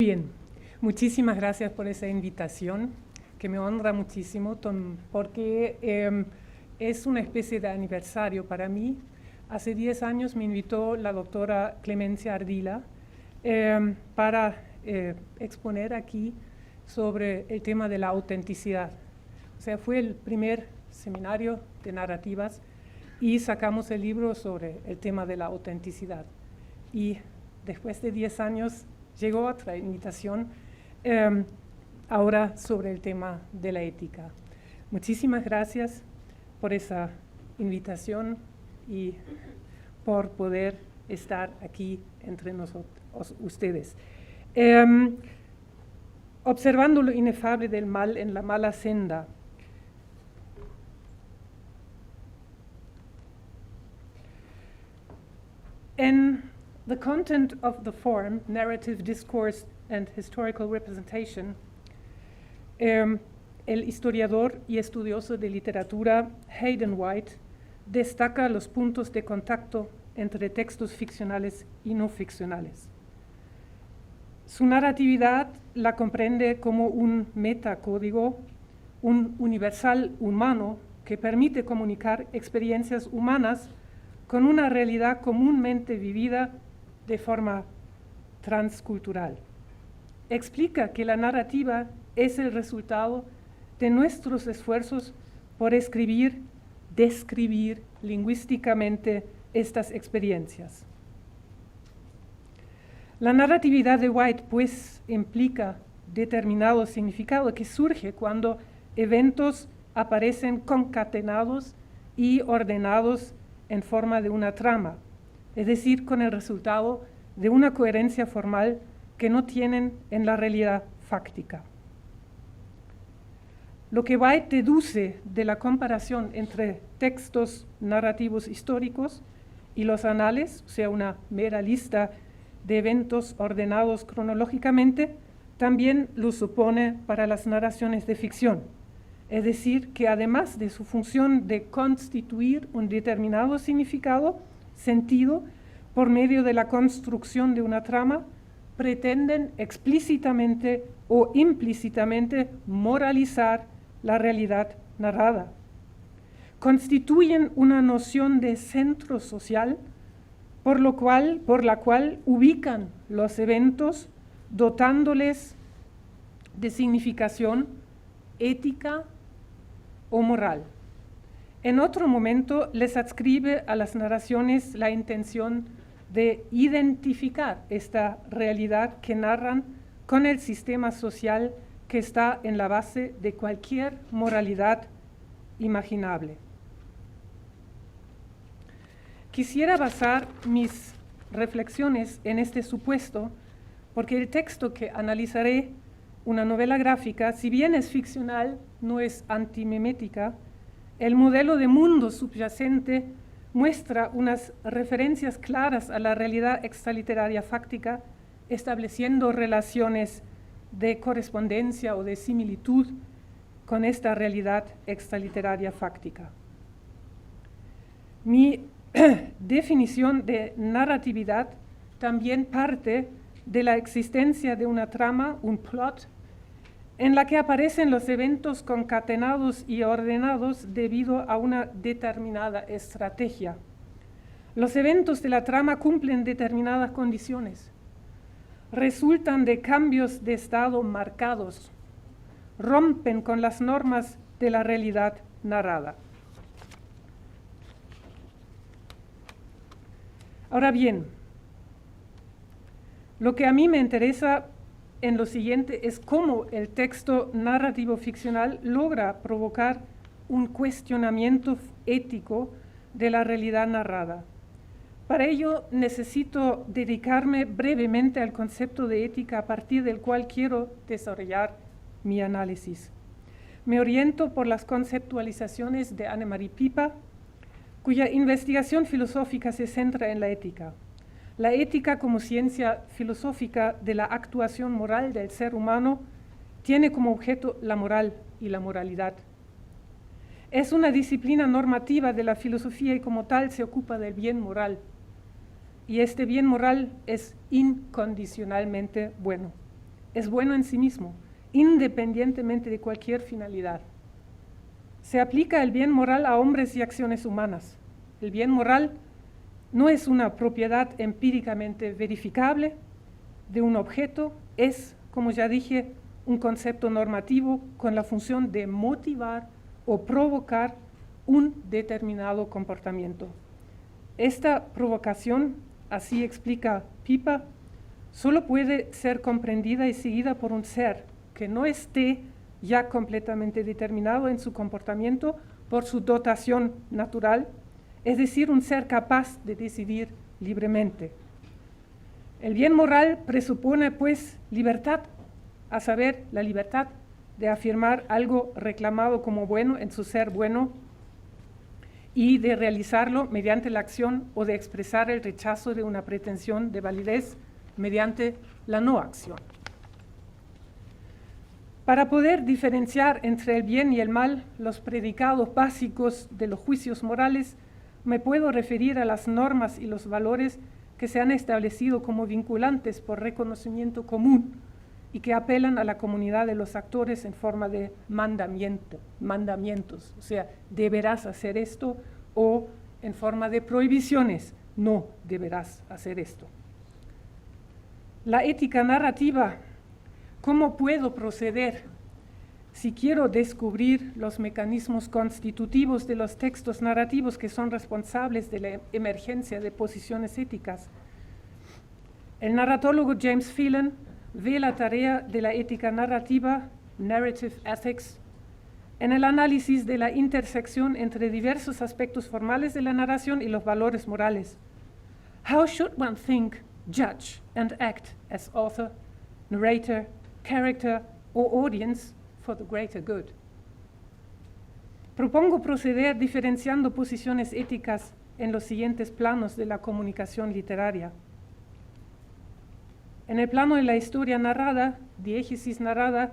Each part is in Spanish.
Bien, muchísimas gracias por esa invitación, que me honra muchísimo, porque es una especie de aniversario para mí. Hace 10 años me invitó la doctora Clemencia Ardila para exponer aquí sobre el tema de la autenticidad. O sea, fue el primer seminario de narrativas y sacamos el libro sobre el tema de la autenticidad. Y después de 10 años llegó otra invitación, ahora sobre el tema de la ética. Muchísimas gracias por esa invitación y por poder estar aquí entre nosotros, ustedes. Observando lo inefable del mal en la mala senda. In the content of the form, narrative discourse and historical representation, el historiador y estudioso de literatura Hayden White destaca los puntos de contacto entre textos ficcionales y no ficcionales. Su narratividad la comprende como un metacódigo, un universal humano que permite comunicar experiencias humanas con una realidad comúnmente vivida de forma transcultural. Explica que la narrativa es el resultado de nuestros esfuerzos por describir lingüísticamente estas experiencias. La narratividad de White, pues, implica determinado significado que surge cuando eventos aparecen concatenados y ordenados en forma de una trama, es decir, con el resultado de una coherencia formal que no tienen en la realidad fáctica. Lo que White deduce de la comparación entre textos narrativos históricos y los anales, o sea, una mera lista de eventos ordenados cronológicamente, también lo supone para las narraciones de ficción. Es decir, que además de su función de constituir un determinado significado, sentido, por medio de la construcción de una trama, pretenden explícitamente o implícitamente moralizar la realidad narrada. Constituyen una noción de centro social por la cual ubican los eventos dotándoles de significación ética o moral. En otro momento les adscribe a las narraciones la intención de identificar esta realidad que narran con el sistema social que está en la base de cualquier moralidad imaginable. Quisiera basar mis reflexiones en este supuesto, porque el texto que analizaré, una novela gráfica, si bien es ficcional, no es antimimética, el modelo de mundo subyacente muestra unas referencias claras a la realidad extraliteraria fáctica, estableciendo relaciones de correspondencia o de similitud con esta realidad extraliteraria fáctica. Mi definición de narratividad también parte de la existencia de una trama, un plot, en la que aparecen los eventos concatenados y ordenados debido a una determinada estrategia. Los eventos de la trama cumplen determinadas condiciones, resultan de cambios de estado marcados, rompen con las normas de la realidad narrada. Ahora bien, lo que a mí me interesa en lo siguiente es cómo el texto narrativo ficcional logra provocar un cuestionamiento ético de la realidad narrada. Para ello necesito dedicarme brevemente al concepto de ética a partir del cual quiero desarrollar mi análisis. Me oriento por las conceptualizaciones de Annemarie Pieper, cuya investigación filosófica se centra en la ética. La ética como ciencia filosófica de la actuación moral del ser humano tiene como objeto la moral y la moralidad. Es una disciplina normativa de la filosofía y como tal se ocupa del bien moral. Y este bien moral es incondicionalmente bueno. es bueno en sí mismo, independientemente de cualquier finalidad. Se aplica el bien moral a hombres y acciones humanas. El bien moral no es una propiedad empíricamente verificable de un objeto, es, como ya dije, un concepto normativo con la función de motivar o provocar un determinado comportamiento. Esta provocación, así explica Pipa, solo puede ser comprendida y seguida por un ser que no esté ya completamente determinado en su comportamiento por su dotación natural, es decir, un ser capaz de decidir libremente. El bien moral presupone, pues, libertad, a saber, la libertad de afirmar algo reclamado como bueno en su ser bueno y de realizarlo mediante la acción o de expresar el rechazo de una pretensión de validez mediante la no acción. Para poder diferenciar entre el bien y el mal, los predicados básicos de los juicios morales, me puedo referir a las normas y los valores que se han establecido como vinculantes por reconocimiento común y que apelan a la comunidad de los actores en forma de mandamientos, o sea, deberás hacer esto, o en forma de prohibiciones, no deberás hacer esto. La ética narrativa, ¿cómo puedo proceder si quiero descubrir los mecanismos constitutivos de los textos narrativos que son responsables de la emergencia de posiciones éticas? El narratólogo James Phelan ve la tarea de la ética narrativa, narrative ethics, en el análisis de la intersección entre diversos aspectos formales de la narración y los valores morales. How should one think, judge, and act as author, narrator, character, or audience for the greater good? Propongo proceder diferenciando posiciones éticas en los siguientes planos de la comunicación literaria. En el plano de la historia narrada, diégesis narrada,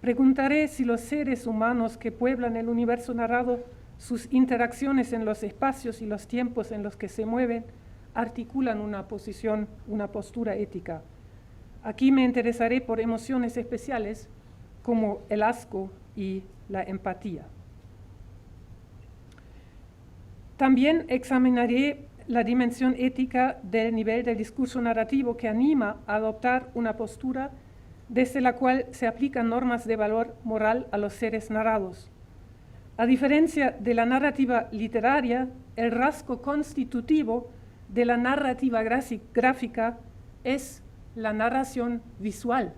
preguntaré si los seres humanos que pueblan el universo narrado, sus interacciones en los espacios y los tiempos en los que se mueven, articulan una posición, una postura ética. Aquí me interesaré por emociones especiales como el asco y la empatía. También examinaré la dimensión ética del nivel del discurso narrativo que anima a adoptar una postura desde la cual se aplican normas de valor moral a los seres narrados. A diferencia de la narrativa literaria, el rasgo constitutivo de la narrativa gráfica es la narración visual.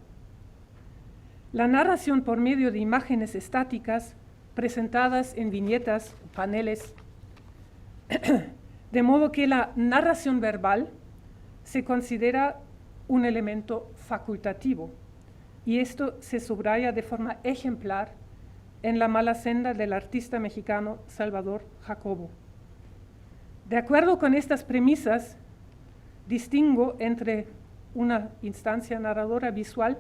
La narración por medio de imágenes estáticas presentadas en viñetas, paneles, de modo que la narración verbal se considera un elemento facultativo, y esto se subraya de forma ejemplar en La mala senda del artista mexicano Salvador Jacobo. De acuerdo con estas premisas, distingo entre una instancia narradora visual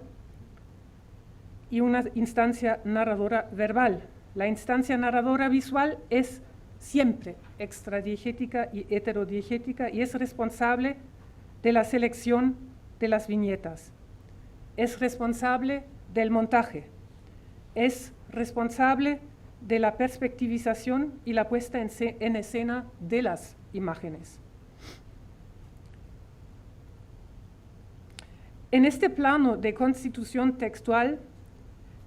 y una instancia narradora verbal. La instancia narradora visual es siempre extradiegética y heterodiegética y es responsable de la selección de las viñetas, es responsable del montaje, es responsable de la perspectivización y la puesta en escena de las imágenes. En este plano de constitución textual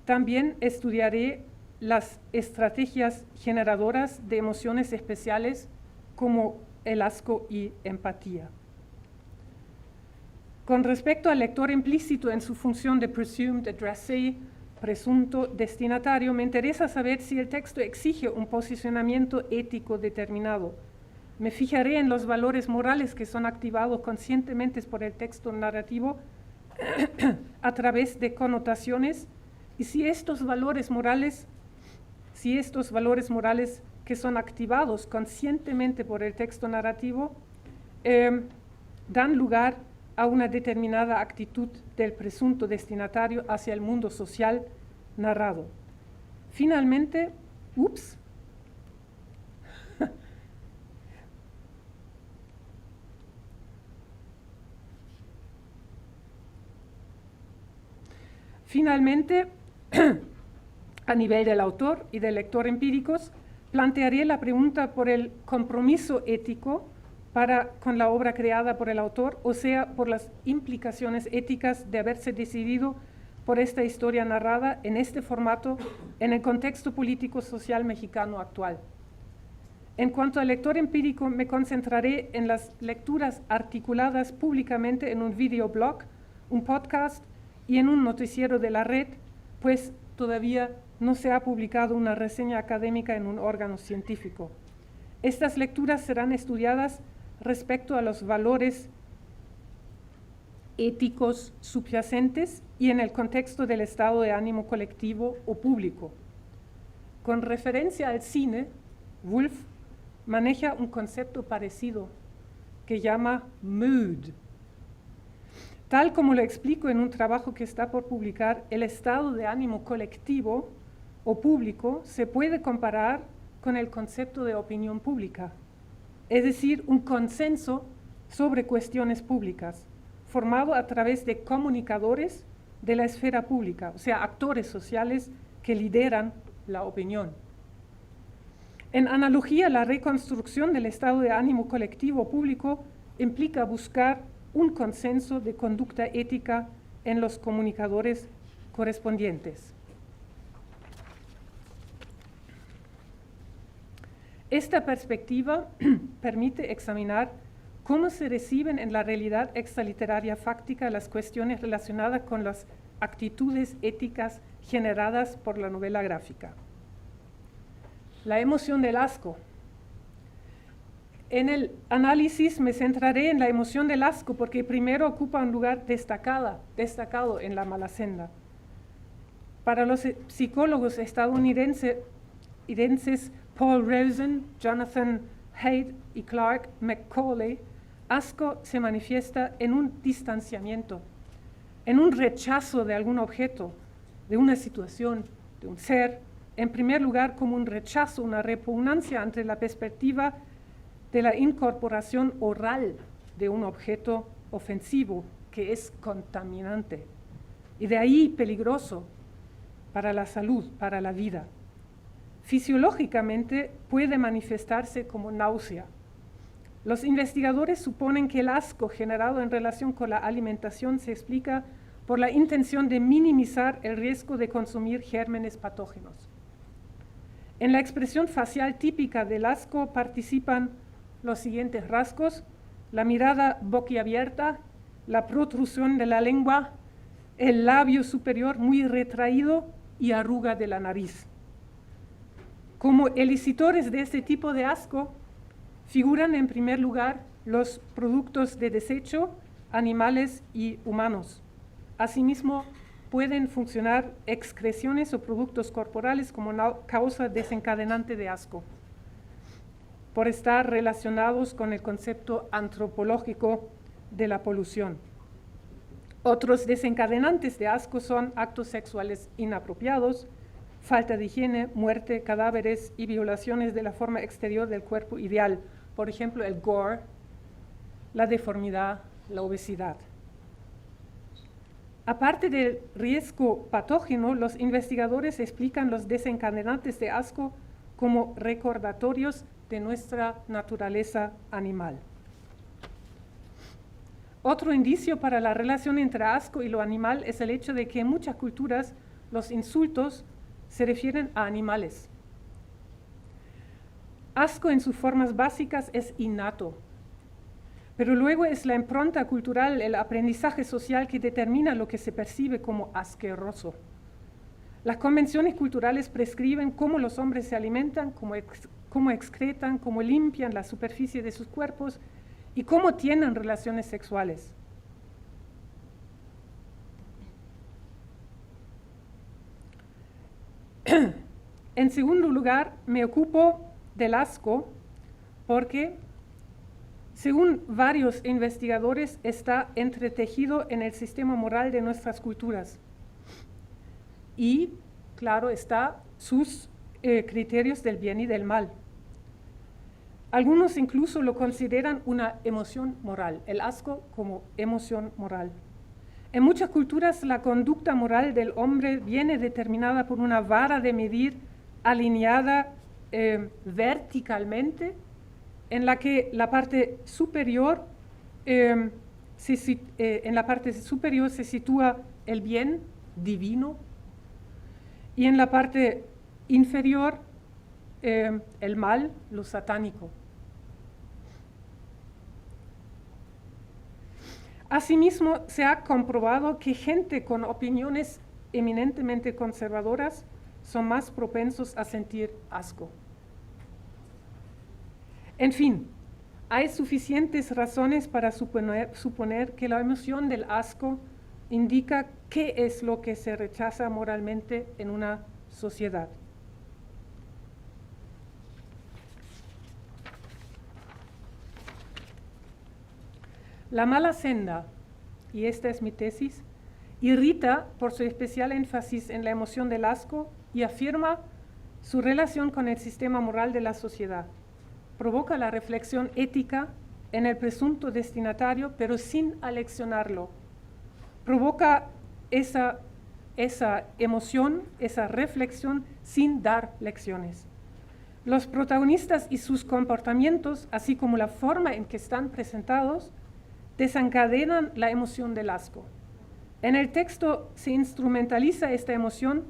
también estudiaré las estrategias generadoras de emociones especiales como el asco y empatía. Con respecto al lector implícito en su función de presumed addressee, presunto destinatario, me interesa saber si el texto exige un posicionamiento ético determinado. Me fijaré en los valores morales que son activados conscientemente por el texto narrativo a través de connotaciones y si estos valores morales que son activados conscientemente por el texto narrativo dan lugar a una determinada actitud del presunto destinatario hacia el mundo social narrado. Finalmente, Finalmente, a nivel del autor y del lector empíricos, plantearé la pregunta por el compromiso ético con la obra creada por el autor, o sea, por las implicaciones éticas de haberse decidido por esta historia narrada en este formato en el contexto político-social mexicano actual. En cuanto al lector empírico, me concentraré en las lecturas articuladas públicamente en un videoblog, un podcast y en un noticiero de la red, pues todavía no se ha publicado una reseña académica en un órgano científico. Estas lecturas serán estudiadas respecto a los valores éticos subyacentes y en el contexto del estado de ánimo colectivo o público. Con referencia al cine, Woolf maneja un concepto parecido que llama mood. Tal como lo explico en un trabajo que está por publicar, el estado de ánimo colectivo o público se puede comparar con el concepto de opinión pública, es decir, un consenso sobre cuestiones públicas, formado a través de comunicadores de la esfera pública, o sea, actores sociales que lideran la opinión. En analogía, la reconstrucción del estado de ánimo colectivo público implica buscar un consenso de conducta ética en los comunicadores correspondientes. Esta perspectiva permite examinar cómo se reciben en la realidad extraliteraria fáctica las cuestiones relacionadas con las actitudes éticas generadas por la novela gráfica. La emoción del asco. En el análisis me centraré en la emoción del asco porque primero ocupa un lugar destacado en la mala senda. Para los psicólogos estadounidenses Paul Rosen, Jonathan Haidt y Clark McCauley, asco se manifiesta en un distanciamiento, en un rechazo de algún objeto, de una situación, de un ser, en primer lugar como un rechazo, una repugnancia ante la perspectiva de la incorporación oral de un objeto ofensivo que es contaminante y de ahí peligroso para la salud, para la vida. Fisiológicamente puede manifestarse como náusea. Los investigadores suponen que el asco generado en relación con la alimentación se explica por la intención de minimizar el riesgo de consumir gérmenes patógenos. En la expresión facial típica del asco participan los siguientes rasgos: la mirada boquiabierta, la protrusión de la lengua, el labio superior muy retraído y arruga de la nariz. Como elicitores de este tipo de asco figuran en primer lugar los productos de desecho, animales y humanos. Asimismo, pueden funcionar excreciones o productos corporales como causa desencadenante de asco, por estar relacionados con el concepto antropológico de la polución. Otros desencadenantes de asco son actos sexuales inapropiados, falta de higiene, muerte, cadáveres y violaciones de la forma exterior del cuerpo ideal, por ejemplo, el gore, la deformidad, la obesidad. Aparte del riesgo patógeno, los investigadores explican los desencadenantes de asco como recordatorios de nuestra naturaleza animal. Otro indicio para la relación entre asco y lo animal es el hecho de que en muchas culturas los insultos se refieren a animales. Asco en sus formas básicas es innato, pero luego es la impronta cultural, el aprendizaje social que determina lo que se percibe como asqueroso. Las convenciones culturales prescriben cómo los hombres se alimentan, cómo excretan, cómo limpian la superficie de sus cuerpos y cómo tienen relaciones sexuales. En segundo lugar, me ocupo del asco porque, según varios investigadores, está entretejido en el sistema moral de nuestras culturas. Y, claro, está sus criterios del bien y del mal. Algunos incluso lo consideran una emoción moral, el asco como emoción moral. En muchas culturas la conducta moral del hombre viene determinada por una vara de medir alineada verticalmente, en la que la parte superior, en la parte superior se sitúa el bien divino y en la parte inferior el mal, lo satánico. Asimismo, se ha comprobado que gente con opiniones eminentemente conservadoras son más propensos a sentir asco. En fin, hay suficientes razones para suponer que la emoción del asco indica qué es lo que se rechaza moralmente en una sociedad. La mala senda, y esta es mi tesis, irrita por su especial énfasis en la emoción del asco y afirma su relación con el sistema moral de la sociedad. Provoca la reflexión ética en el presunto destinatario, pero sin aleccionarlo. Provoca esa emoción, esa reflexión, sin dar lecciones. Los protagonistas y sus comportamientos, así como la forma en que están presentados, desencadenan la emoción del asco. En el texto se instrumentaliza esta emoción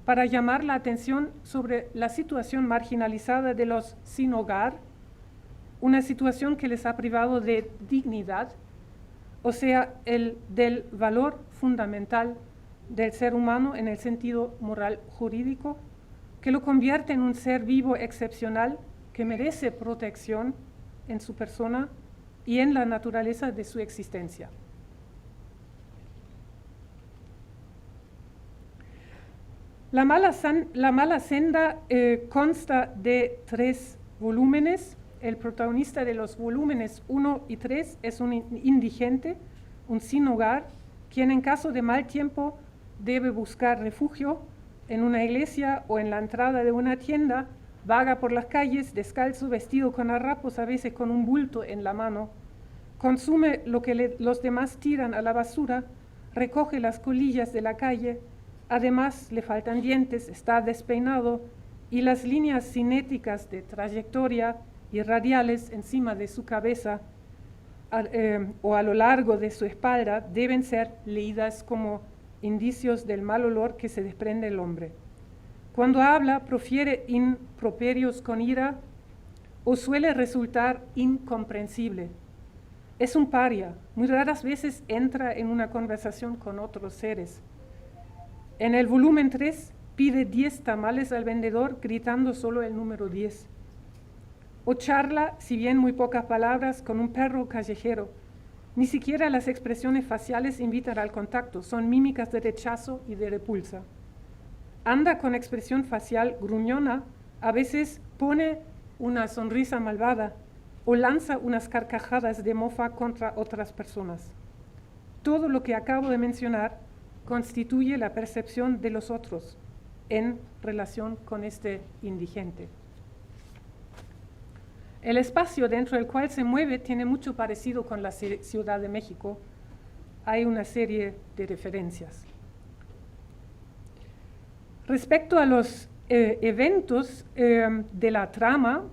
para llamar la atención sobre la situación marginalizada de los sin hogar, una situación que les ha privado de dignidad, o sea, del valor fundamental del ser humano en el sentido moral jurídico, que lo convierte en un ser vivo excepcional que merece protección en su persona y en la naturaleza de su existencia. La mala senda consta de 3 volúmenes. El protagonista de los volúmenes 1 y 3 es un indigente, un sin hogar, quien en caso de mal tiempo debe buscar refugio en una iglesia o en la entrada de una tienda, vaga por las calles, descalzo, vestido con harapos, a veces con un bulto en la mano, consume lo que los demás tiran a la basura, recoge las colillas de la calle, además le faltan dientes, está despeinado y las líneas cinéticas de trayectoria y radiales encima de su cabeza o a lo largo de su espalda deben ser leídas como indicios del mal olor que se desprende el hombre. Cuando habla, profiere improperios con ira o suele resultar incomprensible. Es un paria, muy raras veces entra en una conversación con otros seres. En el volumen 3 pide 10 tamales al vendedor gritando solo el número 10. O charla, si bien muy pocas palabras, con un perro callejero. Ni siquiera las expresiones faciales invitan al contacto, son mímicas de rechazo y de repulsa. Anda con expresión facial gruñona, a veces pone una sonrisa malvada o lanza unas carcajadas de mofa contra otras personas. Todo lo que acabo de mencionar constituye la percepción de los otros en relación con este indigente. El espacio dentro del cual se mueve tiene mucho parecido con la Ciudad de México. Hay una serie de referencias. Respecto a los eventos de la trama,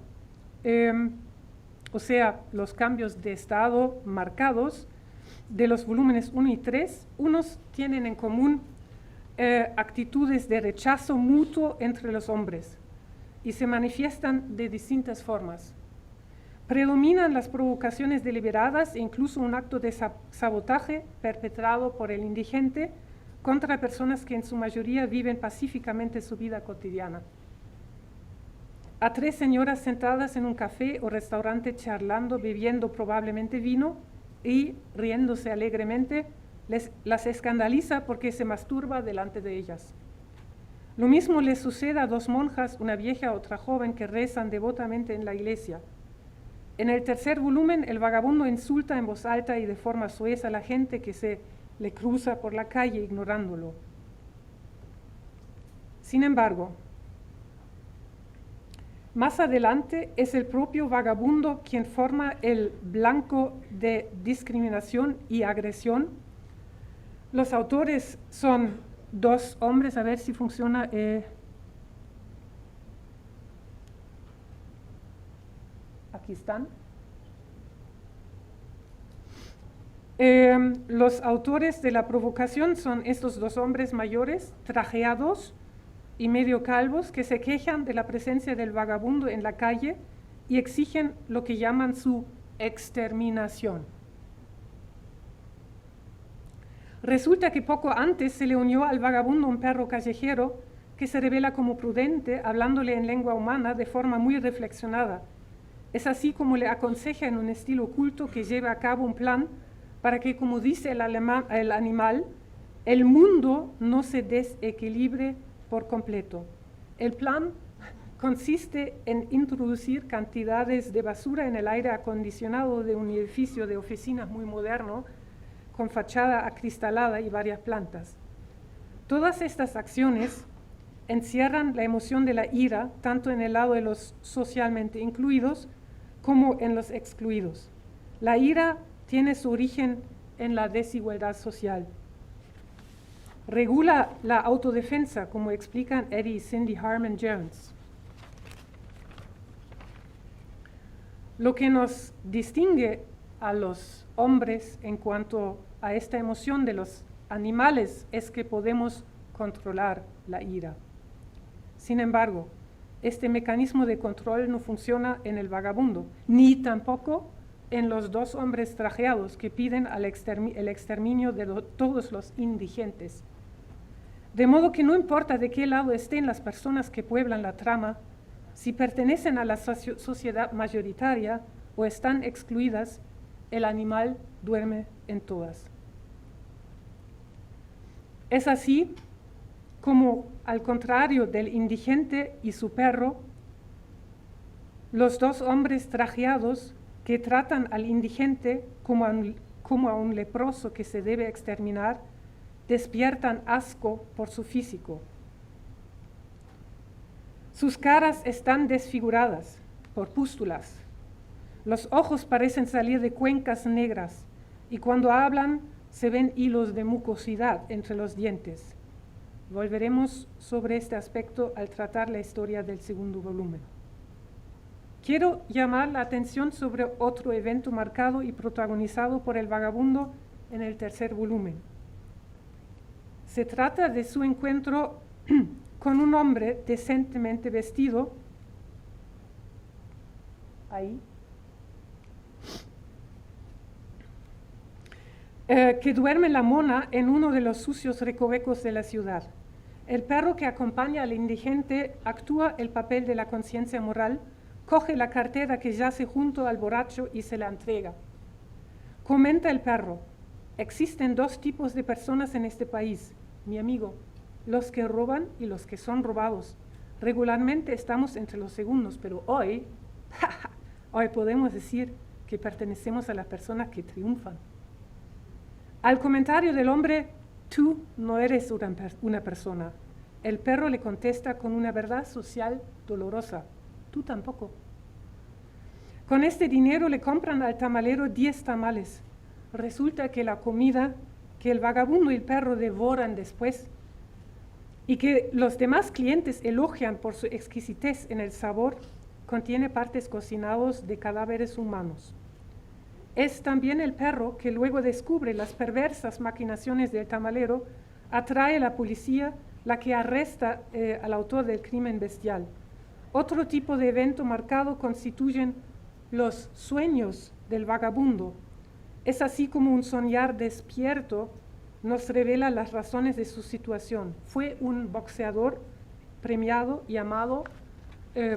o sea, los cambios de estado marcados de los volúmenes 1 y 3, unos tienen en común actitudes de rechazo mutuo entre los hombres y se manifiestan de distintas formas. Predominan las provocaciones deliberadas e incluso un acto de sabotaje perpetrado por el indigente contra personas que en su mayoría viven pacíficamente su vida cotidiana. A 3 señoras sentadas en un café o restaurante charlando, bebiendo probablemente vino y riéndose alegremente, las escandaliza porque se masturba delante de ellas. Lo mismo les sucede a 2 monjas, una vieja y otra joven, que rezan devotamente en la iglesia. En el tercer volumen, el vagabundo insulta en voz alta y de forma soez a la gente que se le cruza por la calle ignorándolo. Sin embargo, más adelante es el propio vagabundo quien forma el blanco de discriminación y agresión Los autores son dos hombres, a ver si funciona. Aquí están. Los autores de la provocación son estos dos hombres mayores, trajeados y medio calvos, que se quejan de la presencia del vagabundo en la calle y exigen lo que llaman su exterminación. Resulta que poco antes se le unió al vagabundo un perro callejero que se revela como prudente, hablándole en lengua humana de forma muy reflexionada. Es así como le aconseja en un estilo oculto que lleve a cabo un plan para que, como dice el animal, el mundo no se desequilibre por completo. El plan consiste en introducir cantidades de basura en el aire acondicionado de un edificio de oficinas muy moderno, con fachada acristalada y varias plantas. Todas estas acciones encierran la emoción de la ira, tanto en el lado de los socialmente incluidos como en los excluidos. La ira tiene su origen en la desigualdad social. Regula la autodefensa, como explican Eddie y Cindy Harman Jones. Lo que nos distingue a los hombres en cuanto a esta emoción de los animales es que podemos controlar la ira. Sin embargo, este mecanismo de control no funciona en el vagabundo, ni tampoco en los dos hombres trajeados que piden el exterminio de todos los indigentes. De modo que no importa de qué lado estén las personas que pueblan la trama, si pertenecen a la sociedad mayoritaria o están excluidas, el animal duerme en todas. Es así como, al contrario del indigente y su perro, los dos hombres trajeados que tratan al indigente como a un leproso que se debe exterminar, despiertan asco por su físico. Sus caras están desfiguradas por pústulas. Los ojos parecen salir de cuencas negras y cuando hablan se ven hilos de mucosidad entre los dientes. Volveremos sobre este aspecto al tratar la historia del segundo volumen. Quiero llamar la atención sobre otro evento marcado y protagonizado por el vagabundo en el tercer volumen. Se trata de su encuentro con un hombre decentemente vestido, que duerme la mona en uno de los sucios recovecos de la ciudad. El perro que acompaña al indigente actúa el papel de la conciencia moral, coge la cartera que yace junto al borracho y se la entrega. Comenta el perro: existen dos tipos de personas en este país, mi amigo, los que roban y los que son robados. Regularmente estamos entre los segundos, pero hoy podemos decir que pertenecemos a las personas que triunfan. Al comentario del hombre, tú no eres una persona, el perro le contesta con una verdad social dolorosa: tú tampoco. Con este dinero le compran al tamalero 10 tamales. Resulta que la comida que el vagabundo y el perro devoran después y que los demás clientes elogian por su exquisitez en el sabor, contiene partes cocinados de cadáveres humanos. Es también el perro que luego descubre las perversas maquinaciones del tamalero, atrae a la policía, la que arresta al autor del crimen bestial. Otro tipo de evento marcado constituyen los sueños del vagabundo. Es así como un soñar despierto nos revela las razones de su situación. Fue un boxeador premiado y amado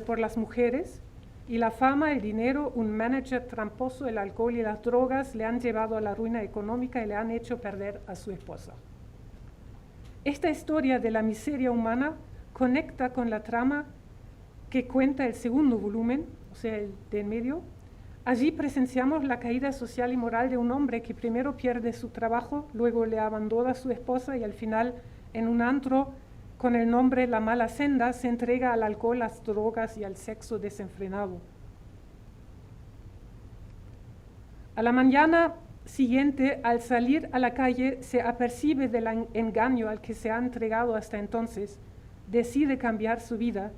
por las mujeres, y la fama, el dinero, un manager tramposo, el alcohol y las drogas le han llevado a la ruina económica y le han hecho perder a su esposa. Esta historia de la miseria humana conecta con la trama que cuenta el segundo volumen, o sea, el de en medio. Allí presenciamos la caída social y moral de un hombre que primero pierde su trabajo, luego le abandona a su esposa y al final, en un antro con el nombre La Mala Senda, se entrega al alcohol, las drogas y al sexo desenfrenado. A la mañana siguiente, al salir a la calle, se apercibe del engaño al que se ha entregado hasta entonces, decide cambiar su vida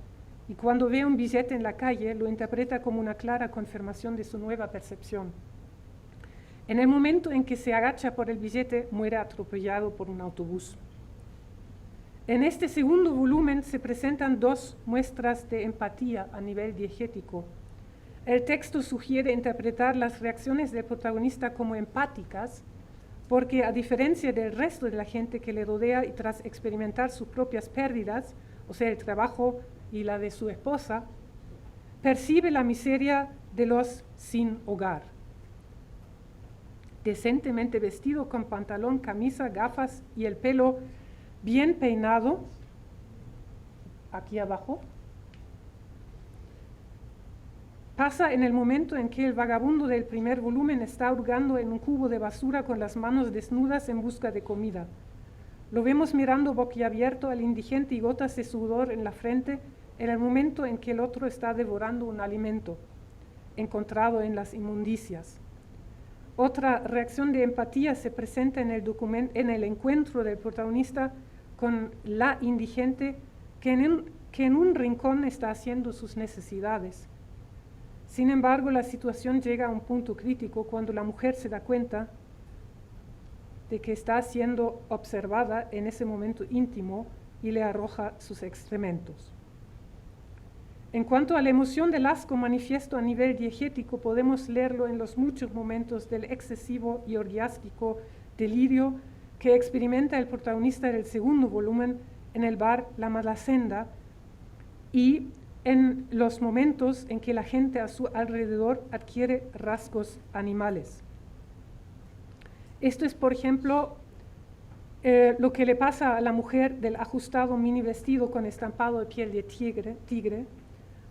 y cuando ve un billete en la calle lo interpreta como una clara confirmación de su nueva percepción. En el momento en que se agacha por el billete, muere atropellado por un autobús. En este segundo volumen se presentan dos muestras de empatía a nivel diegético. El texto sugiere interpretar las reacciones del protagonista como empáticas, porque a diferencia del resto de la gente que le rodea y tras experimentar sus propias pérdidas, o sea, el trabajo y la de su esposa, percibe la miseria de los sin hogar. Decentemente vestido, con pantalón, camisa, gafas y el pelo bien peinado, aquí abajo, pasa en el momento en que el vagabundo del primer volumen está hurgando en un cubo de basura con las manos desnudas en busca de comida. Lo vemos mirando boquiabierto al indigente y gotas de sudor en la frente en el momento en que el otro está devorando un alimento encontrado en las inmundicias. Otra reacción de empatía se presenta en el encuentro del protagonista con la indigente que en un rincón está haciendo sus necesidades. Sin embargo, la situación llega a un punto crítico cuando la mujer se da cuenta de que está siendo observada en ese momento íntimo y le arroja sus excrementos. En cuanto a la emoción del asco manifiesto a nivel diegético, podemos leerlo en los muchos momentos del excesivo y orgiástico delirio que experimenta el protagonista del segundo volumen en el bar La Malacenda y en los momentos en que la gente a su alrededor adquiere rasgos animales. Esto es, por ejemplo, lo que le pasa a la mujer del ajustado mini vestido con estampado de piel de tigre.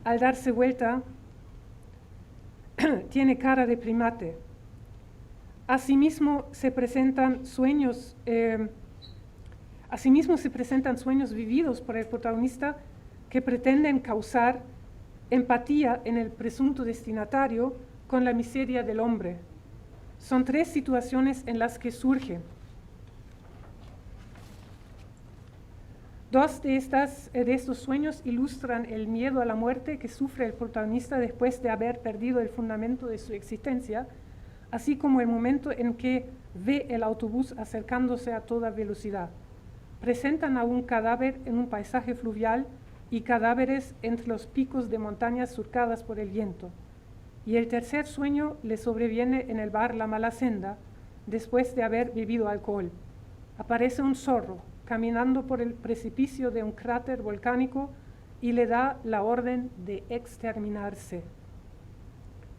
Al darse vuelta, tiene cara de primate. Asimismo se presentan sueños vividos por el protagonista que pretenden causar empatía en el presunto destinatario con la miseria del hombre. Son tres situaciones en las que surge. Dos de estos sueños ilustran el miedo a la muerte que sufre el protagonista después de haber perdido el fundamento de su existencia, así como el momento en que ve el autobús acercándose a toda velocidad. Presentan a un cadáver en un paisaje fluvial y cadáveres entre los picos de montañas surcadas por el viento. Y el tercer sueño le sobreviene en el bar La Malacenda, después de haber bebido alcohol. Aparece un zorro caminando por el precipicio de un cráter volcánico y le da la orden de exterminarse.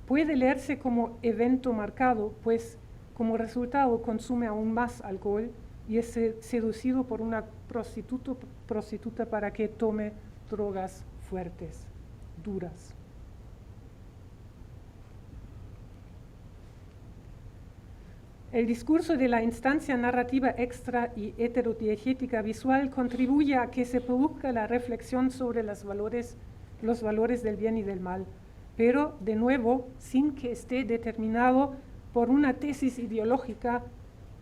Puede leerse como evento marcado, pues como resultado consume aún más alcohol y es seducido por una prostituta para que tome drogas fuertes, duras. El discurso de la instancia narrativa extra y heterodiegética visual contribuye a que se produzca la reflexión sobre los valores del bien y del mal, pero, de nuevo, sin que esté determinado por una tesis ideológica,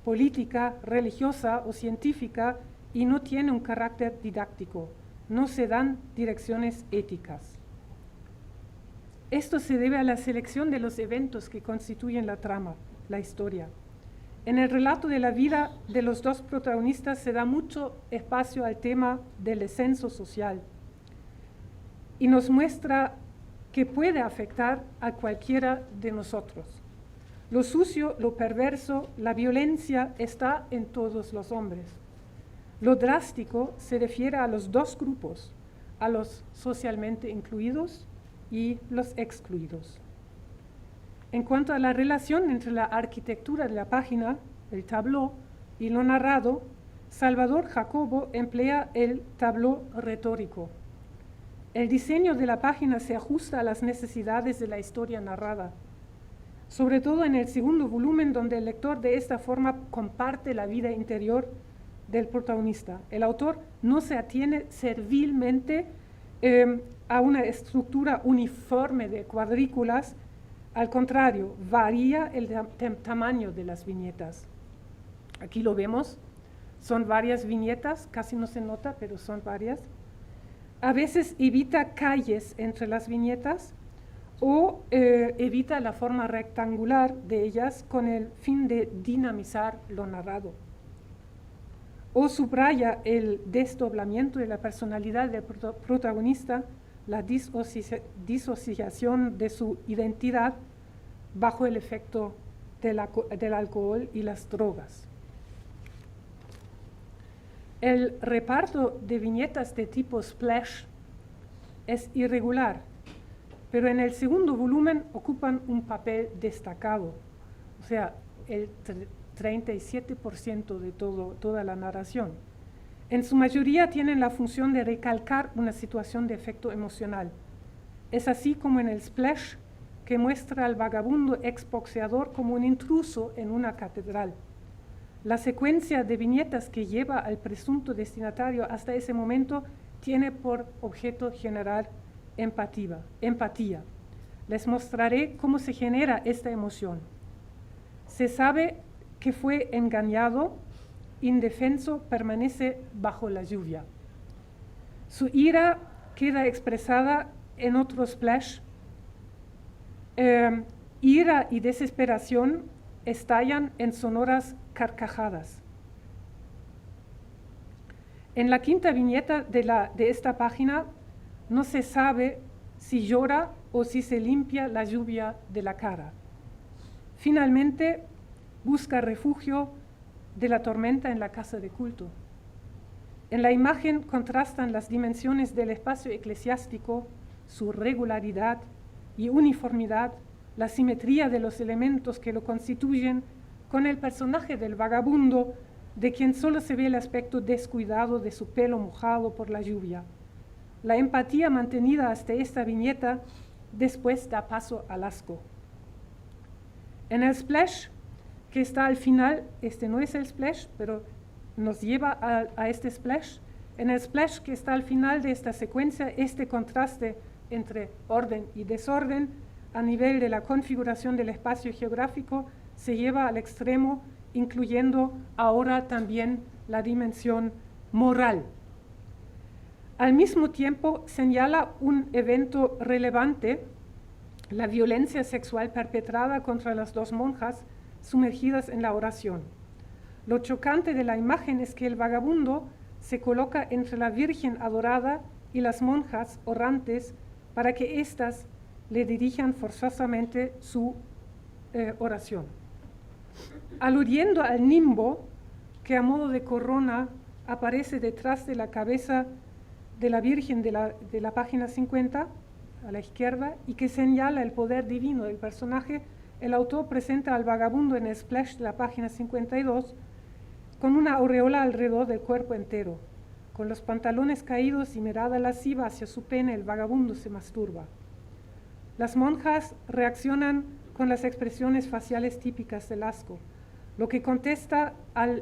política, religiosa o científica y no tiene un carácter didáctico. No se dan direcciones éticas. Esto se debe a la selección de los eventos que constituyen la trama, la historia. En el relato de la vida de los dos protagonistas se da mucho espacio al tema del descenso social y nos muestra que puede afectar a cualquiera de nosotros. Lo sucio, lo perverso, la violencia está en todos los hombres. Lo drástico se refiere a los dos grupos, a los socialmente incluidos y los excluidos. En cuanto a la relación entre la arquitectura de la página, el tableau, y lo narrado, Salvador Jacobo emplea el tableau retórico. El diseño de la página se ajusta a las necesidades de la historia narrada, sobre todo en el segundo volumen, donde el lector de esta forma comparte la vida interior del protagonista. El autor no se atiene servilmente a una estructura uniforme de cuadrículas, Al contrario, varía el tamaño de las viñetas. Aquí lo vemos, son varias viñetas, casi no se nota, pero son varias. A veces evita calles entre las viñetas o evita la forma rectangular de ellas con el fin de dinamizar lo narrado. O subraya el desdoblamiento de la personalidad del protagonista, la disociación de su identidad bajo el efecto del alcohol y las drogas. El reparto de viñetas de tipo splash es irregular, pero en el segundo volumen ocupan un papel destacado, o sea, el 37% de toda la narración. En su mayoría tienen la función de recalcar una situación de efecto emocional. Es así como en el splash, que muestra al vagabundo exboxeador como un intruso en una catedral. La secuencia de viñetas que lleva al presunto destinatario hasta ese momento tiene por objeto generar empatía. Les mostraré cómo se genera esta emoción. Se sabe que fue engañado, indefenso, permanece bajo la lluvia. Su ira queda expresada en otro splash. Ira y desesperación estallan en sonoras carcajadas. En la quinta viñeta de esta página no se sabe si llora o si se limpia la lluvia de la cara. Finalmente, busca refugio de la tormenta en la casa de culto. En la imagen contrastan las dimensiones del espacio eclesiástico, su regularidad y uniformidad, la simetría de los elementos que lo constituyen, con el personaje del vagabundo, de quien solo se ve el aspecto descuidado de su pelo mojado por la lluvia. La empatía mantenida hasta esta viñeta después da paso al asco. En el splash que está al final, este no es el splash, pero nos lleva a este splash. En el splash que está al final de esta secuencia, este contraste entre orden y desorden a nivel de la configuración del espacio geográfico se lleva al extremo, incluyendo ahora también la dimensión moral. Al mismo tiempo señala un evento relevante, la violencia sexual perpetrada contra las dos monjas sumergidas en la oración. Lo chocante de la imagen es que el vagabundo se coloca entre la Virgen adorada y las monjas orantes para que éstas le dirijan forzosamente su oración. Aludiendo al nimbo que a modo de corona aparece detrás de la cabeza de la Virgen de la página 50, a la izquierda, y que señala el poder divino del personaje, el autor presenta al vagabundo en el splash de la página 52 con una aureola alrededor del cuerpo entero. Con los pantalones caídos y mirada lasciva hacia su pene, el vagabundo se masturba. Las monjas reaccionan con las expresiones faciales típicas del asco, lo que contesta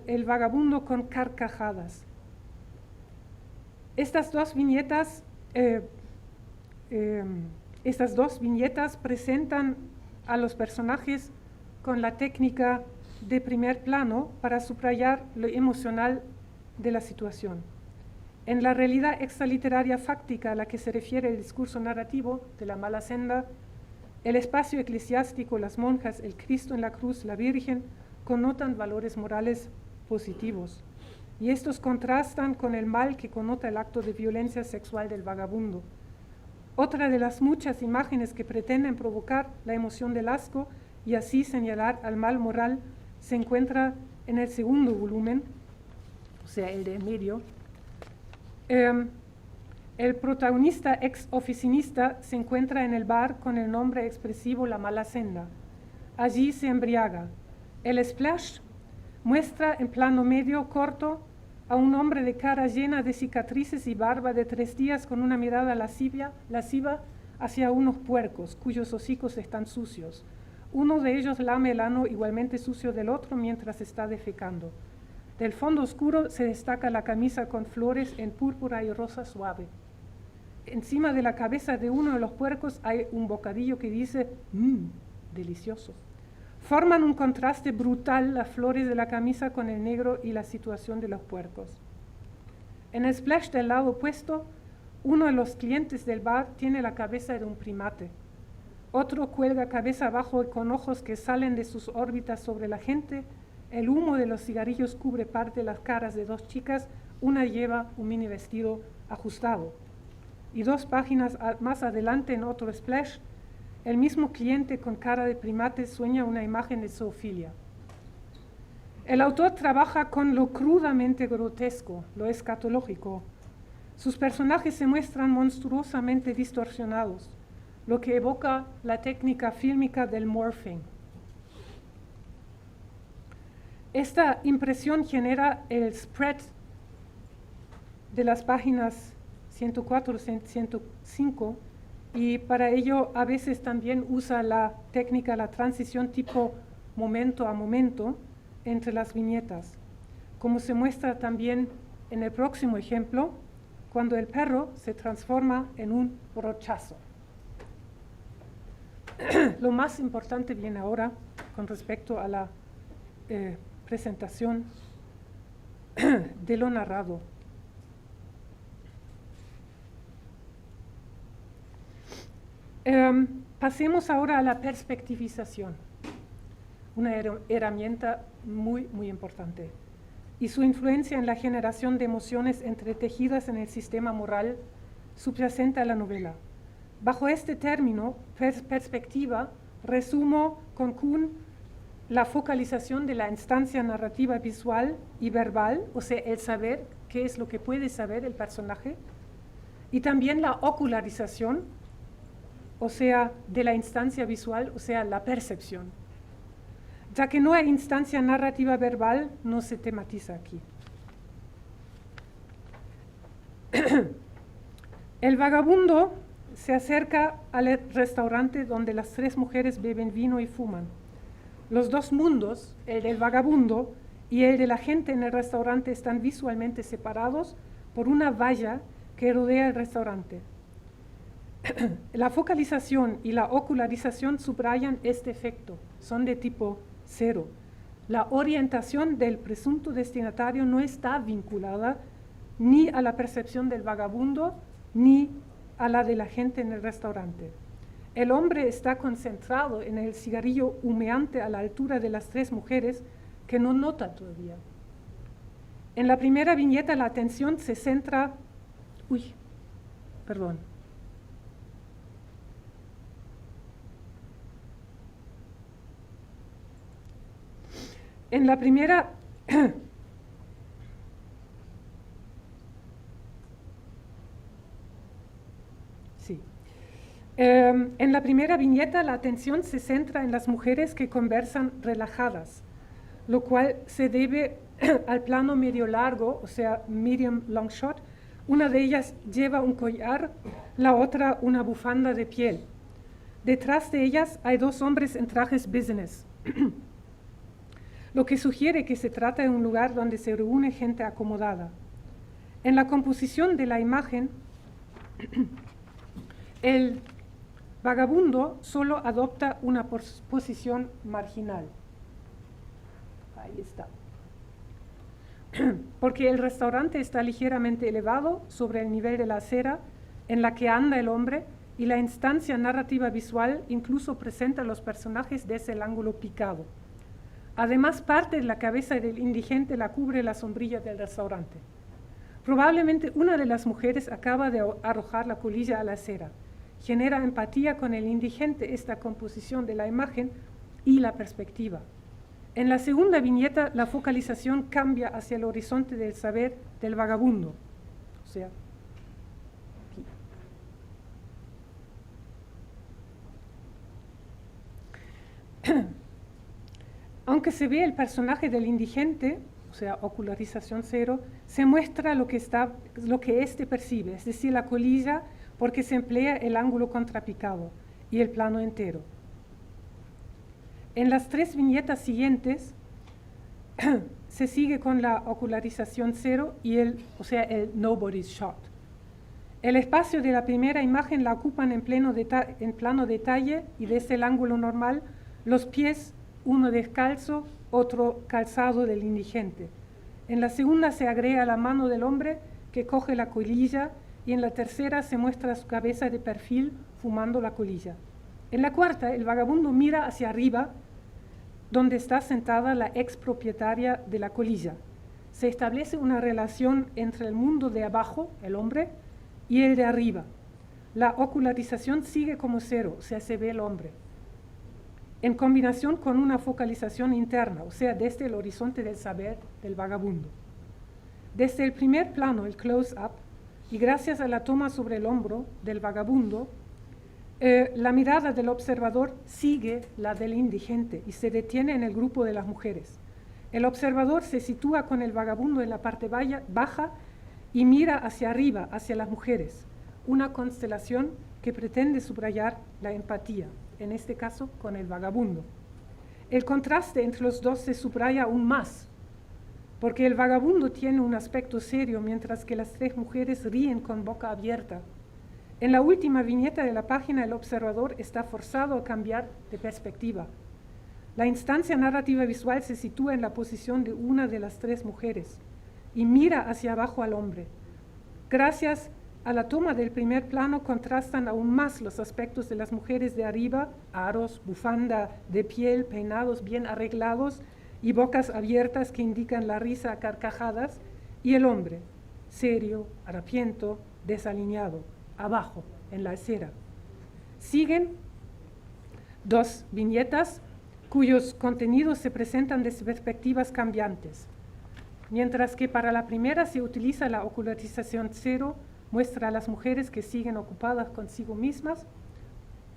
el vagabundo con carcajadas. Estas dos viñetas presentan a los personajes con la técnica de primer plano para subrayar lo emocional de la situación. En la realidad extraliteraria fáctica a la que se refiere el discurso narrativo de la mala senda, el espacio eclesiástico, las monjas, el Cristo en la cruz, la Virgen, connotan valores morales positivos. Y estos contrastan con el mal que connota el acto de violencia sexual del vagabundo. Otra de las muchas imágenes que pretenden provocar la emoción del asco y así señalar al mal moral se encuentra en el segundo volumen, o sea, el de en medio. El protagonista ex oficinista se encuentra en el bar con el nombre expresivo La Mala Senda. Allí se embriaga. El splash muestra en plano medio corto a un hombre de cara llena de cicatrices y barba de 3 días con una mirada lasciva hacia unos puercos cuyos hocicos están sucios. Uno de ellos lame el ano igualmente sucio del otro mientras está defecando. Del fondo oscuro se destaca la camisa con flores en púrpura y rosa suave. Encima de la cabeza de uno de los puercos hay un bocadillo que dice delicioso. Forman un contraste brutal las flores de la camisa con el negro y la situación de los puercos. En el splash del lado opuesto, uno de los clientes del bar tiene la cabeza de un primate. Otro cuelga cabeza abajo con ojos que salen de sus órbitas sobre la gente. El humo de los cigarrillos cubre parte de las caras de dos chicas. Una lleva un mini vestido ajustado. Y 2 páginas más adelante, en otro splash, el mismo cliente con cara de primate sueña una imagen de zoofilia. El autor trabaja con lo crudamente grotesco, lo escatológico. Sus personajes se muestran monstruosamente distorsionados, lo que evoca la técnica fílmica del morphing. Esta impresión genera el spread de las páginas 104 y 105, y para ello a veces también usa la técnica, la transición tipo momento a momento entre las viñetas, como se muestra también en el próximo ejemplo, cuando el perro se transforma en un brochazo. Lo más importante viene ahora con respecto a la presentación de lo narrado. Pasemos ahora a la perspectivización, una herramienta muy, muy importante, y su influencia en la generación de emociones entretejidas en el sistema moral subyacente a la novela. Bajo este término, perspectiva, resumo con Kuhn la focalización de la instancia narrativa visual y verbal, o sea, el saber, qué es lo que puede saber el personaje, y también la ocularización, o sea, de la instancia visual, o sea, la percepción. Ya que no hay instancia narrativa verbal, no se tematiza aquí. El vagabundo se acerca al restaurante donde las 3 mujeres beben vino y fuman. Los 2 mundos, el del vagabundo y el de la gente en el restaurante, están visualmente separados por una valla que rodea el restaurante. La focalización y la ocularización subrayan este efecto, son de tipo 0. La orientación del presunto destinatario no está vinculada ni a la percepción del vagabundo ni a la de la gente en el restaurante. El hombre está concentrado en el cigarrillo humeante a la altura de las 3 mujeres que no nota todavía. En la primera viñeta la atención se centra... En la primera... sí. En la primera viñeta la atención se centra en las mujeres que conversan relajadas, lo cual se debe al plano medio largo, o sea, medium long shot. Una de ellas lleva un collar, la otra una bufanda de piel. Detrás de ellas hay 2 hombres en trajes business, lo que sugiere que se trata de un lugar donde se reúne gente acomodada. En la composición de la imagen, el vagabundo solo adopta una posición marginal. Ahí está. Porque el restaurante está ligeramente elevado sobre el nivel de la acera en la que anda el hombre, y la instancia narrativa visual incluso presenta a los personajes desde el ángulo picado. Además, parte de la cabeza del indigente la cubre la sombrilla del restaurante. Probablemente una de las mujeres acaba de arrojar la colilla a la acera. Genera empatía con el indigente esta composición de la imagen y la perspectiva. En la segunda viñeta, la focalización cambia hacia el horizonte del saber del vagabundo. O sea, aquí. Aunque se ve el personaje del indigente, o sea, ocularización 0, se muestra lo que éste percibe, es decir, la colilla, porque se emplea el ángulo contrapicado y el plano entero. En las 3 viñetas siguientes se sigue con la ocularización 0 y el nobody's shot. El espacio de la primera imagen la ocupan en plano detalle y desde el ángulo normal Los pies, uno descalzo, otro calzado del indigente. En la segunda se agrega la mano del hombre que coge la colilla y en la tercera se muestra su cabeza de perfil fumando la colilla. En la cuarta, el vagabundo mira hacia arriba, donde está sentada la expropietaria de la colilla. Se establece una relación entre el mundo de abajo, el hombre, y el de arriba. La ocularización sigue como cero, o sea, se ve el hombre, en combinación con una focalización interna, o sea, desde el horizonte del saber del vagabundo. Desde el primer plano, el close-up, y gracias a la toma sobre el hombro del vagabundo, la mirada del observador sigue la del indigente y se detiene en el grupo de las mujeres. El observador se sitúa con el vagabundo en la parte baja y mira hacia arriba, hacia las mujeres, una constelación que pretende subrayar la empatía, en este caso con el vagabundo. El contraste entre los dos se subraya aún más, porque el vagabundo tiene un aspecto serio, mientras que las tres mujeres ríen con boca abierta. En la última viñeta de la página, el observador está forzado a cambiar de perspectiva. La instancia narrativa visual se sitúa en la posición de una de las tres mujeres y mira hacia abajo al hombre. Gracias a la toma del primer plano contrastan aún más los aspectos de las mujeres de arriba, aros, bufanda de piel, peinados bien arreglados y bocas abiertas que indican la risa a carcajadas, y el hombre, serio, harapiento, desalineado, abajo, en la acera. Siguen dos viñetas cuyos contenidos se presentan desde perspectivas cambiantes. Mientras que para la primera se utiliza la ocularización cero, muestra a las mujeres que siguen ocupadas consigo mismas,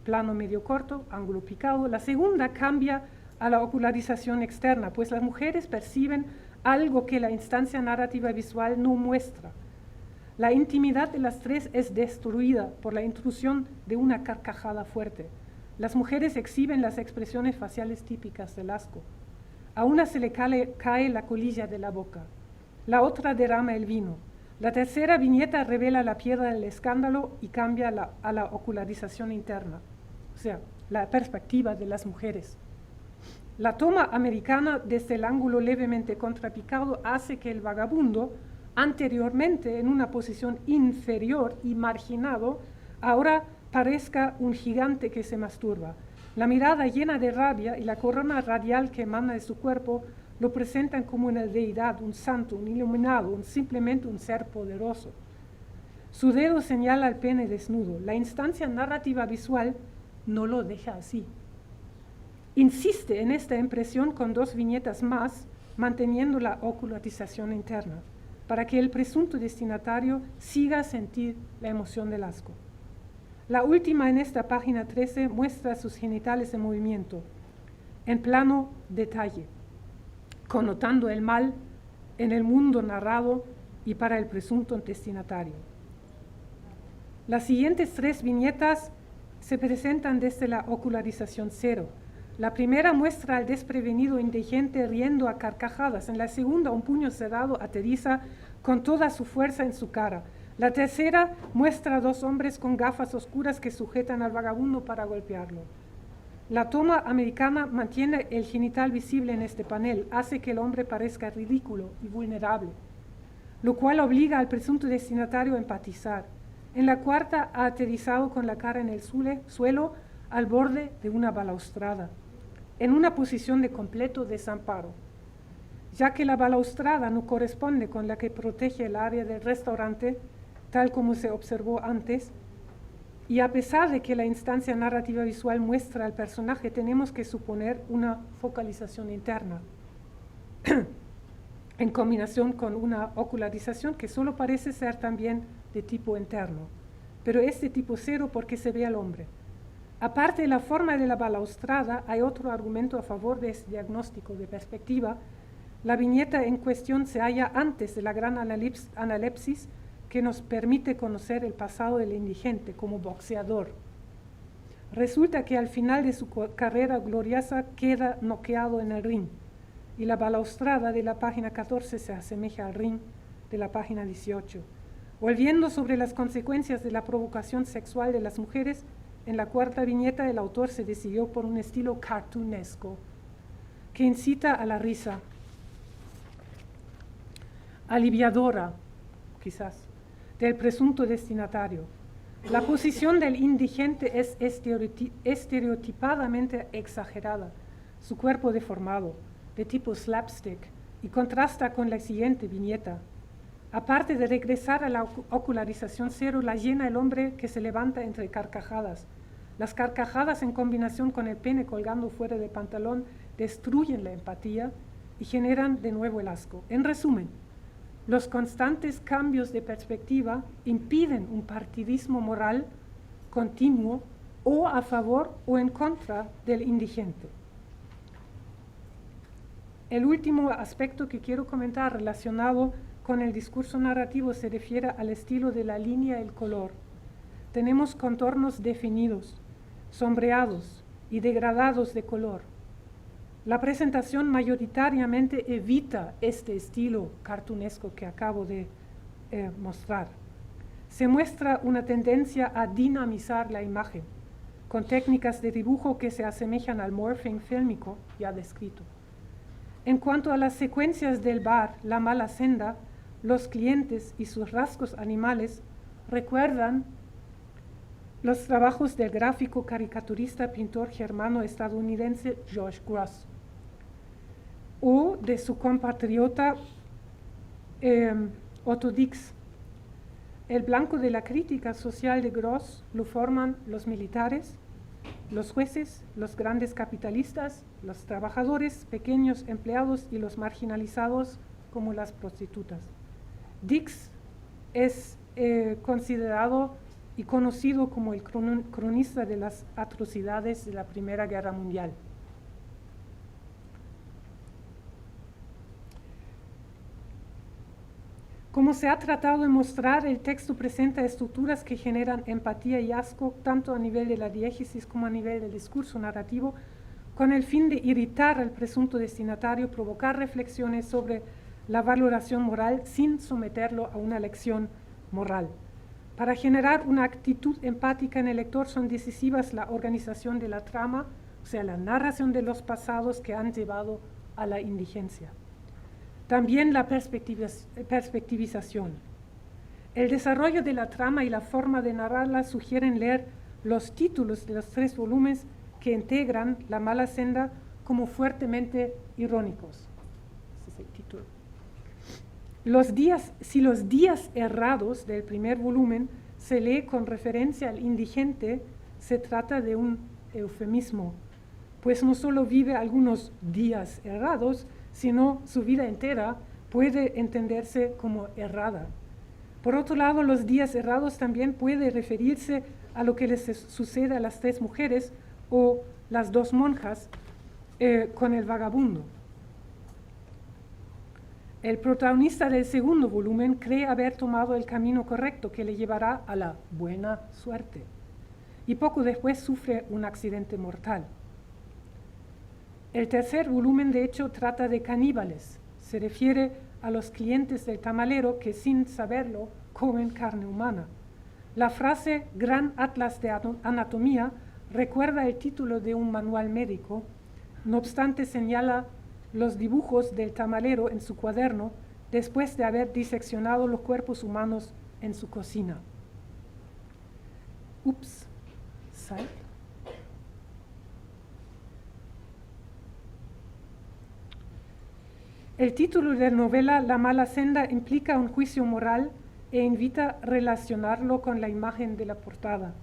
plano medio corto, ángulo picado. La segunda cambia a la ocularización externa, pues las mujeres perciben algo que la instancia narrativa visual no muestra. La intimidad de las tres es destruida por la intrusión de una carcajada fuerte. Las mujeres exhiben las expresiones faciales típicas del asco. A una se le cae la colilla de la boca, la otra derrama el vino. La tercera viñeta revela la piedra del escándalo y cambia a la ocularización interna, o sea, la perspectiva de las mujeres. La toma americana desde el ángulo levemente contrapicado hace que el vagabundo, anteriormente en una posición inferior y marginado, ahora parezca un gigante que se masturba. La mirada llena de rabia y la corona radial que emana de su cuerpo lo presentan como una deidad, un santo, un iluminado, simplemente un ser poderoso. Su dedo señala al pene desnudo. La instancia narrativa visual no lo deja así. Insiste en esta impresión con dos viñetas más, manteniendo la ocularización interna, para que el presunto destinatario siga a sentir la emoción del asco. La última en esta página 13 muestra sus genitales en movimiento, en plano detalle, connotando el mal en el mundo narrado y para el presunto destinatario. Las siguientes tres viñetas se presentan desde la ocularización cero. La primera muestra al desprevenido indigente riendo a carcajadas. En la segunda, un puño cerrado aterriza con toda su fuerza en su cara. La tercera muestra a dos hombres con gafas oscuras que sujetan al vagabundo para golpearlo. La toma americana mantiene el genital visible en este panel, hace que el hombre parezca ridículo y vulnerable, lo cual obliga al presunto destinatario a empatizar. En la cuarta ha aterrizado con la cara en el suelo al borde de una balaustrada, en una posición de completo desamparo, ya que la balaustrada no corresponde con la que protege el área del restaurante, tal como se observó antes, y a pesar de que la instancia narrativa visual muestra al personaje, tenemos que suponer una focalización interna, en combinación con una ocularización que solo parece ser también de tipo interno, pero es de tipo cero porque se ve al hombre. Aparte de la forma de la balaustrada, hay otro argumento a favor de este diagnóstico de perspectiva. La viñeta en cuestión se halla antes de la gran analepsis que nos permite conocer el pasado del indigente como boxeador. Resulta que al final de su carrera gloriosa queda noqueado en el ring, y la balaustrada de la página 14 se asemeja al ring de la página 18. Volviendo sobre las consecuencias de la provocación sexual de las mujeres, En la cuarta viñeta el autor se decidió por un estilo cartoonesco que incita a la risa, aliviadora, quizás, del presunto destinatario. La posición del indigente es estereotipadamente exagerada, su cuerpo deformado, de tipo slapstick, y contrasta con la siguiente viñeta. Aparte de regresar a la ocularización cero, la llena el hombre que se levanta entre carcajadas. Las carcajadas en combinación con el pene colgando fuera del pantalón destruyen la empatía y generan de nuevo el asco. En resumen, los constantes cambios de perspectiva impiden un partidismo moral continuo o a favor o en contra del indigente. El último aspecto que quiero comentar relacionado con el discurso narrativo se refiere al estilo de la línea y el color. Tenemos contornos definidos, sombreados y degradados de color. La presentación mayoritariamente evita este estilo cartoonesco que acabo de mostrar. Se muestra una tendencia a dinamizar la imagen con técnicas de dibujo que se asemejan al morphing fílmico ya descrito. En cuanto a las secuencias del bar, La mala senda, los clientes y sus rasgos animales recuerdan los trabajos del gráfico caricaturista pintor germano-estadounidense George Grosz o de su compatriota Otto Dix. El blanco de la crítica social de Grosz lo forman los militares, los jueces, los grandes capitalistas, los trabajadores, pequeños empleados y los marginalizados como las prostitutas. Dix es considerado y conocido como el cronista de las atrocidades de la Primera Guerra Mundial. Como se ha tratado de mostrar, el texto presenta estructuras que generan empatía y asco tanto a nivel de la diégesis como a nivel del discurso narrativo, con el fin de irritar al presunto destinatario, provocar reflexiones sobre la valoración moral sin someterlo a una lección moral. Para generar una actitud empática en el lector son decisivas la organización de la trama, o sea, la narración de los pasados que han llevado a la indigencia. También la perspectivización. El desarrollo de la trama y la forma de narrarla sugieren leer los títulos de los 3 volúmenes que integran La mala senda como fuertemente irónicos. Ese es el título. Si los días errados del primer volumen se lee con referencia al indigente, se trata de un eufemismo, pues no solo vive algunos días errados, sino su vida entera puede entenderse como errada. Por otro lado, los días errados también puede referirse a lo que les sucede a las 3 mujeres o las 2 monjas con el vagabundo. El protagonista del segundo volumen cree haber tomado el camino correcto que le llevará a la buena suerte y poco después sufre un accidente mortal. El tercer volumen, de hecho, trata de caníbales. Se refiere a los clientes del tamalero que, sin saberlo, comen carne humana. La frase Gran Atlas de Anatomía recuerda el título de un manual médico, no obstante señala los dibujos del tamalero en su cuaderno después de haber diseccionado los cuerpos humanos en su cocina. Ups, ¿sale? El título de la novela La mala senda implica un juicio moral e invita a relacionarlo con la imagen de la portada.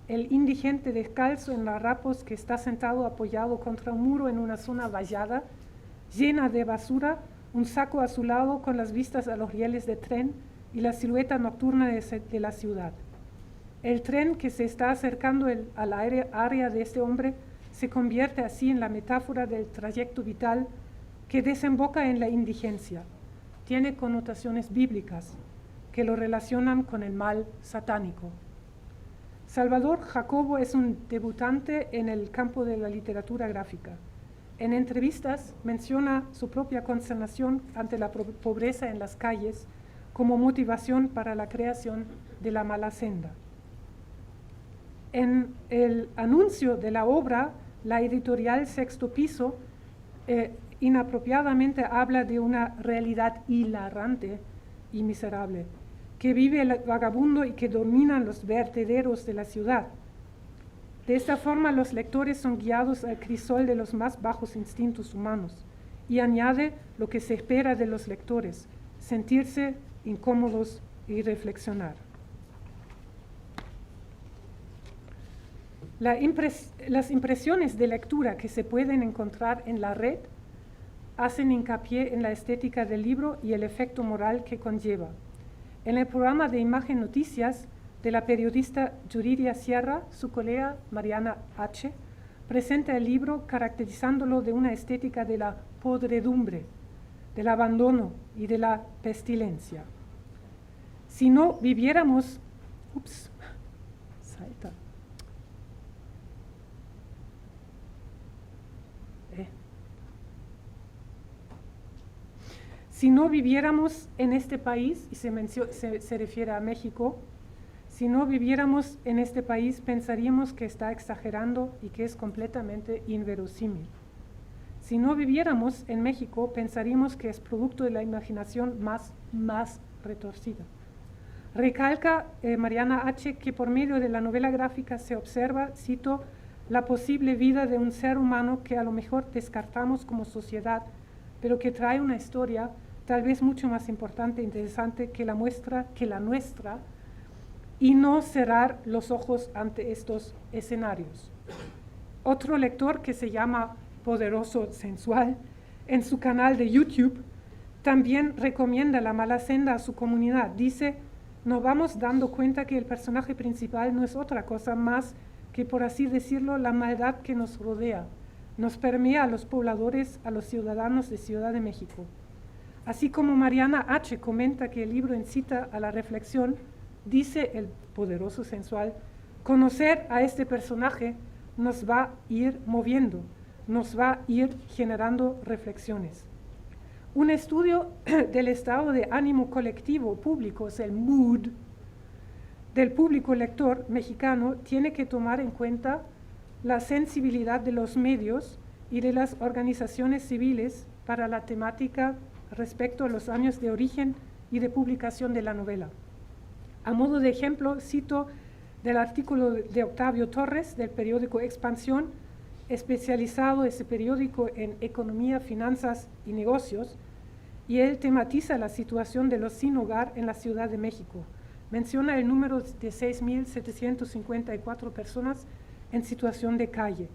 El indigente descalzo en harapos que está sentado apoyado contra un muro en una zona vallada, llena de basura, un saco a su lado con las vistas a los rieles de tren y la silueta nocturna de la ciudad. El tren que se está acercando al área de este hombre se convierte así en la metáfora del trayecto vital que desemboca en la indigencia. Tiene connotaciones bíblicas que lo relacionan con el mal satánico. Salvador Jacobo es un debutante en el campo de la literatura gráfica. En entrevistas menciona su propia consternación ante la pobreza en las calles como motivación para la creación de La mala senda. En el anuncio de la obra, la editorial Sexto Piso inapropiadamente habla de una realidad hilarante y miserable, que vive el vagabundo y que dominan los vertederos de la ciudad. De esta forma, los lectores son guiados al crisol de los más bajos instintos humanos, y añade lo que se espera de los lectores: sentirse incómodos y reflexionar. Las impresiones de lectura que se pueden encontrar en la red hacen hincapié en la estética del libro y el efecto moral que conlleva. En el programa de Imagen Noticias de la periodista Yuridia Sierra, su colega Mariana H. presenta el libro caracterizándolo de una estética de la podredumbre, del abandono y de la pestilencia. Si no viviéramos... Salta. Si no viviéramos en este país, y se refiere a México, si no viviéramos en este país, pensaríamos que está exagerando y que es completamente inverosímil. Si no viviéramos en México, pensaríamos que es producto de la imaginación más retorcida. Recalca Mariana H. que por medio de la novela gráfica se observa, cito, la posible vida de un ser humano que a lo mejor descartamos como sociedad, pero que trae una historia tal vez mucho más importante e interesante que la nuestra, y no cerrar los ojos ante estos escenarios. Otro lector, que se llama Poderoso Sensual, en su canal de YouTube, también recomienda La mala senda a su comunidad. Dice: nos vamos dando cuenta que el personaje principal no es otra cosa más que, por así decirlo, la maldad que nos rodea, nos permea a los pobladores, a los ciudadanos de Ciudad de México. Así como Mariana H. comenta que el libro incita a la reflexión, dice el Poderoso Sensual: conocer a este personaje nos va a ir moviendo, nos va a ir generando reflexiones. Un estudio del estado de ánimo colectivo público, es el mood, del público lector mexicano, tiene que tomar en cuenta la sensibilidad de los medios y de las organizaciones civiles para la temática respecto a los años de origen y de publicación de la novela. A modo de ejemplo, cito del artículo de Octavio Torres del periódico Expansión, especializado ese periódico en economía, finanzas y negocios, y él tematiza la situación de los sin hogar en la Ciudad de México. Menciona el número de 6.754 personas en situación de calle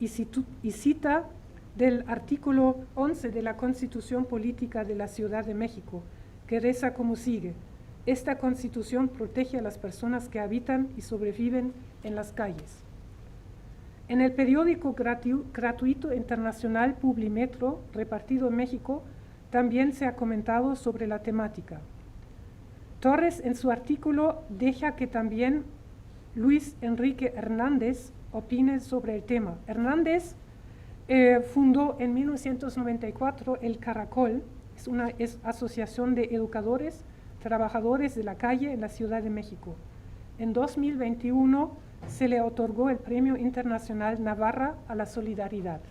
y cita del artículo 11 de la Constitución Política de la Ciudad de México, que reza como sigue: esta Constitución protege a las personas que habitan y sobreviven en las calles. En el periódico gratuito internacional Publimetro, repartido en México, también se ha comentado sobre la temática. Torres, en su artículo, deja que también Luis Enrique Hernández opine sobre el tema. Hernández fundó en 1994 el Caracol, es una asociación de educadores, trabajadores de la calle en la Ciudad de México. En 2021 se le otorgó el Premio Internacional Navarra a la Solidaridad.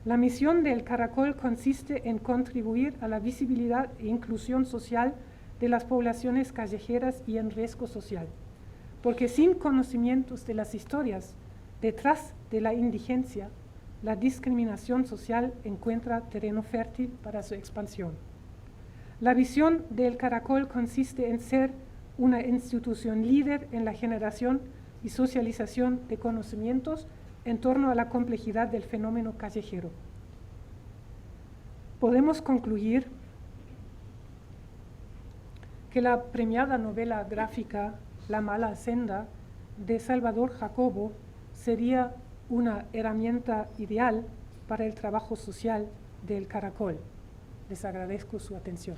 La misión del Caracol consiste en contribuir a la visibilidad e inclusión social de las poblaciones callejeras y en riesgo social, porque sin conocimientos de las historias detrás de la indigencia, la discriminación social encuentra terreno fértil para su expansión. La visión del Caracol consiste en ser una institución líder en la generación y socialización de conocimientos en torno a la complejidad del fenómeno callejero. Podemos concluir que la premiada novela gráfica La mala senda de Salvador Jacobo sería una herramienta ideal para el trabajo social del Caracol. Les agradezco su atención.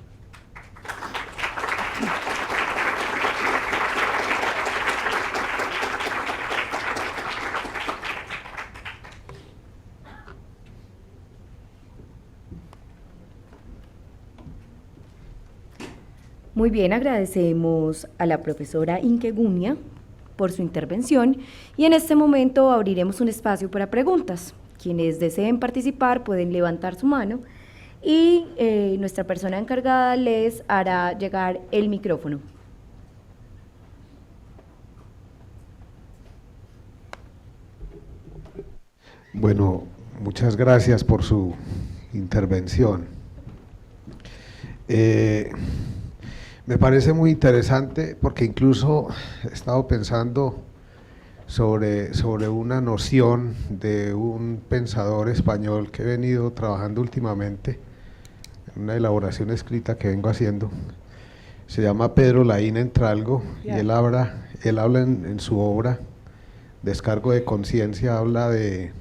Muy bien, agradecemos a la profesora Inke Gunia por su intervención y en este momento abriremos un espacio para preguntas. Quienes deseen participar pueden levantar su mano y nuestra persona encargada les hará llegar el micrófono. Bueno, muchas gracias por su intervención. Me parece muy interesante porque incluso he estado pensando sobre una noción de un pensador español que he venido trabajando últimamente, en una elaboración escrita que vengo haciendo. Se llama Pedro Laín Entralgo, y él habla en su obra Descargo de Conciencia, habla de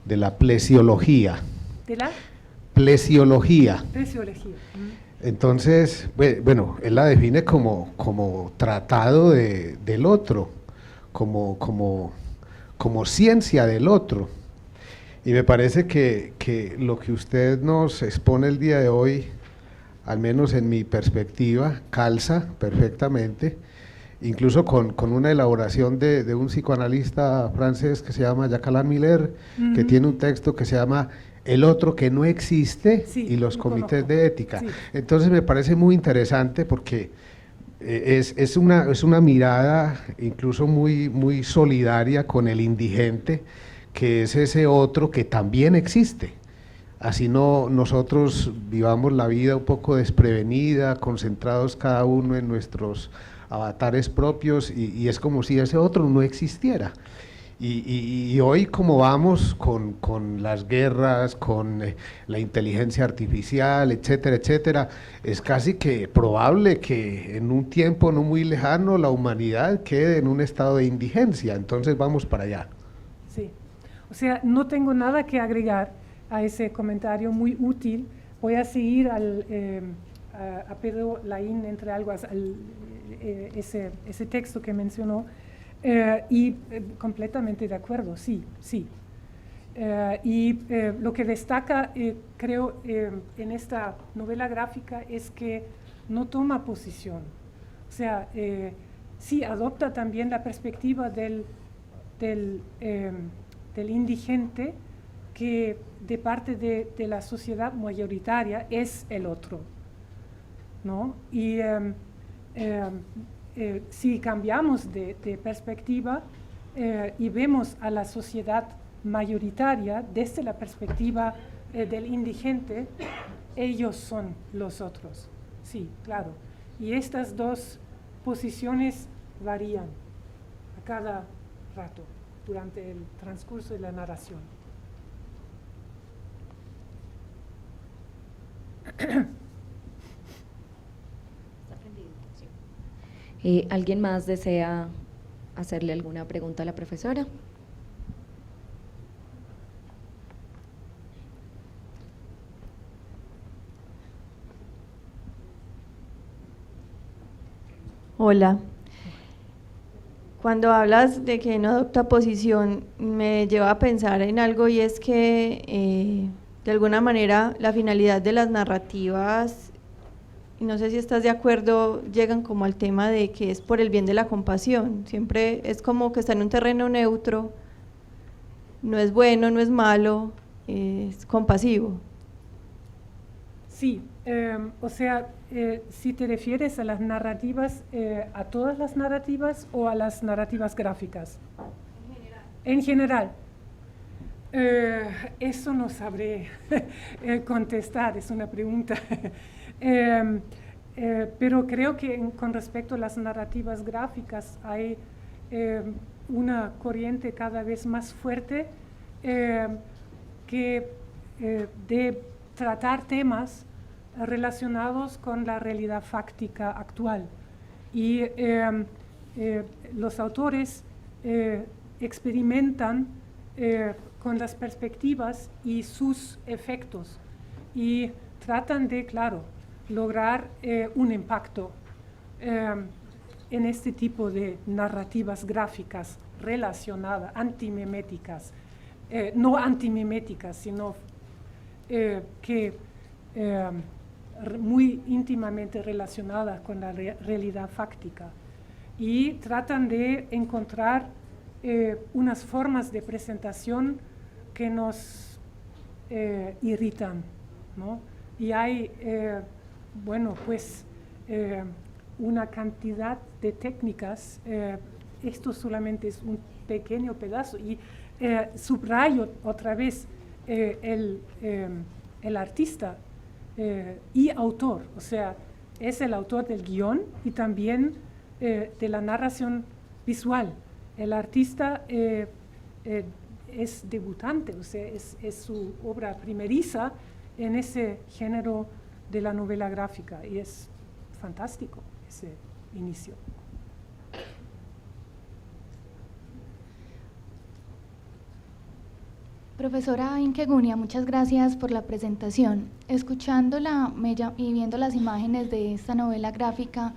la plesiología. ¿De la? Plesiología. Plesiología. Entonces, bueno, él la define como tratado del otro, como ciencia del otro. Y me parece que lo que usted nos expone el día de hoy, al menos en mi perspectiva, calza perfectamente, incluso con una elaboración de un psicoanalista francés que se llama Jacques Alain Miller, que tiene un texto que se llama El otro que no existe, sí, y los comités de ética. Sí. Entonces me parece muy interesante porque es una mirada incluso muy solidaria con el indigente, que es ese otro que también existe. Así no nosotros vivamos la vida un poco desprevenida, concentrados cada uno en nuestros avatares propios, y es como si ese otro no existiera. Y hoy, como vamos con las guerras, con la inteligencia artificial, etcétera, etcétera, es casi que probable que en un tiempo no muy lejano la humanidad quede en un estado de indigencia. Entonces vamos para allá. Sí, o sea, no tengo nada que agregar a ese comentario muy útil. Voy a seguir a Pedro Laín Entralgo, ese texto que mencionó, completamente de acuerdo, sí. Lo que destaca, creo, en esta novela gráfica es que no toma posición. O sea, sí adopta también la perspectiva del indigente, que de parte de la sociedad mayoritaria es el otro, ¿no? Y si cambiamos de perspectiva y vemos a la sociedad mayoritaria desde la perspectiva del indigente, ellos son los otros, sí, claro. Y estas dos posiciones varían a cada rato durante el transcurso de la narración. ¿Alguien más desea hacerle alguna pregunta a la profesora? Hola. Cuando hablas de que no adopta posición, me lleva a pensar en algo, y es que de alguna manera la finalidad de las narrativas, y no sé si estás de acuerdo, llegan como al tema de que es por el bien de la compasión. Siempre es como que está en un terreno neutro, no es bueno, no es malo, es compasivo. Sí, o sea, si te refieres a las narrativas, ¿a todas las narrativas o a las narrativas gráficas? En general. Eso no sabré contestar, es una pregunta. Pero creo que con respecto a las narrativas gráficas hay una corriente cada vez más fuerte que de tratar temas relacionados con la realidad fáctica actual. Y los autores experimentan con las perspectivas y sus efectos, y tratan de, claro, lograr un impacto en este tipo de narrativas gráficas relacionadas, antimiméticas, no antimiméticas, sino que muy íntimamente relacionadas con la realidad fáctica. y tratan de encontrar unas formas de presentación que nos irritan, ¿no? Y hay, bueno, pues una cantidad de técnicas. Esto solamente es un pequeño pedazo y subrayo otra vez el artista y autor, o sea, es el autor del guión y también de la narración visual. El artista es debutante, o sea, es su obra primeriza en ese género de la novela gráfica y es fantástico ese inicio. Profesora Inkegunia, muchas gracias por la presentación. Escuchándola y viendo las imágenes de esta novela gráfica,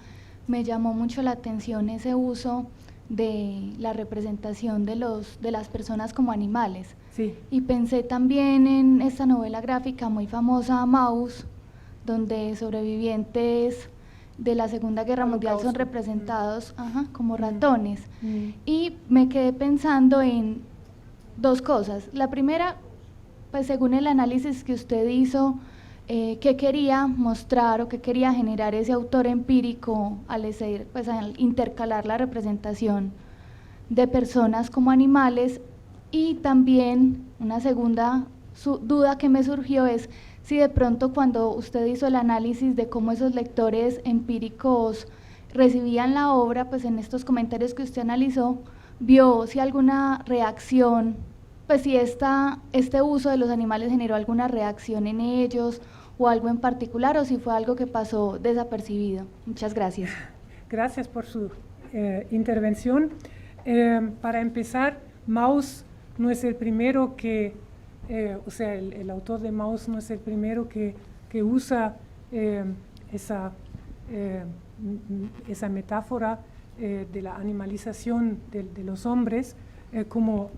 me llamó mucho la atención ese uso de la representación de las personas como animales. Sí. Y pensé también en esta novela gráfica muy famosa, Maus, donde sobrevivientes de la Segunda Guerra Mundial son representados como ratones. Y me quedé pensando en dos cosas. La primera, pues según el análisis que usted hizo, ¿qué quería mostrar o qué quería generar ese autor empírico al intercalar la representación de personas como animales? Y también una segunda duda que me surgió es si de pronto cuando usted hizo el análisis de cómo esos lectores empíricos recibían la obra, pues en estos comentarios que usted analizó, vio si alguna reacción, pues si este uso de los animales generó alguna reacción en ellos o algo en particular, o si fue algo que pasó desapercibido. Muchas gracias. Gracias por su intervención. Para empezar, Maus no es el primero que, o sea, el autor de Maus no es el primero que usa esa metáfora de la animalización de los hombres, como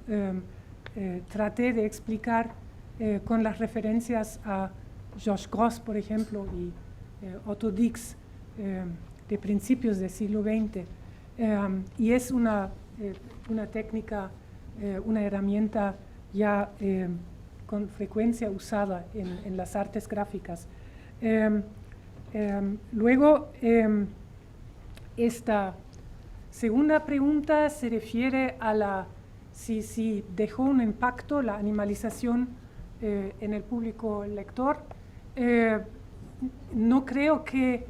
traté de explicar con las referencias a Georges Grosz, por ejemplo, y Otto Dix, de principios del siglo XX. Y es una técnica, una herramienta ya con frecuencia usada en las artes gráficas. Luego, esta segunda pregunta se refiere a si dejó un impacto la animalización en el público lector. No creo que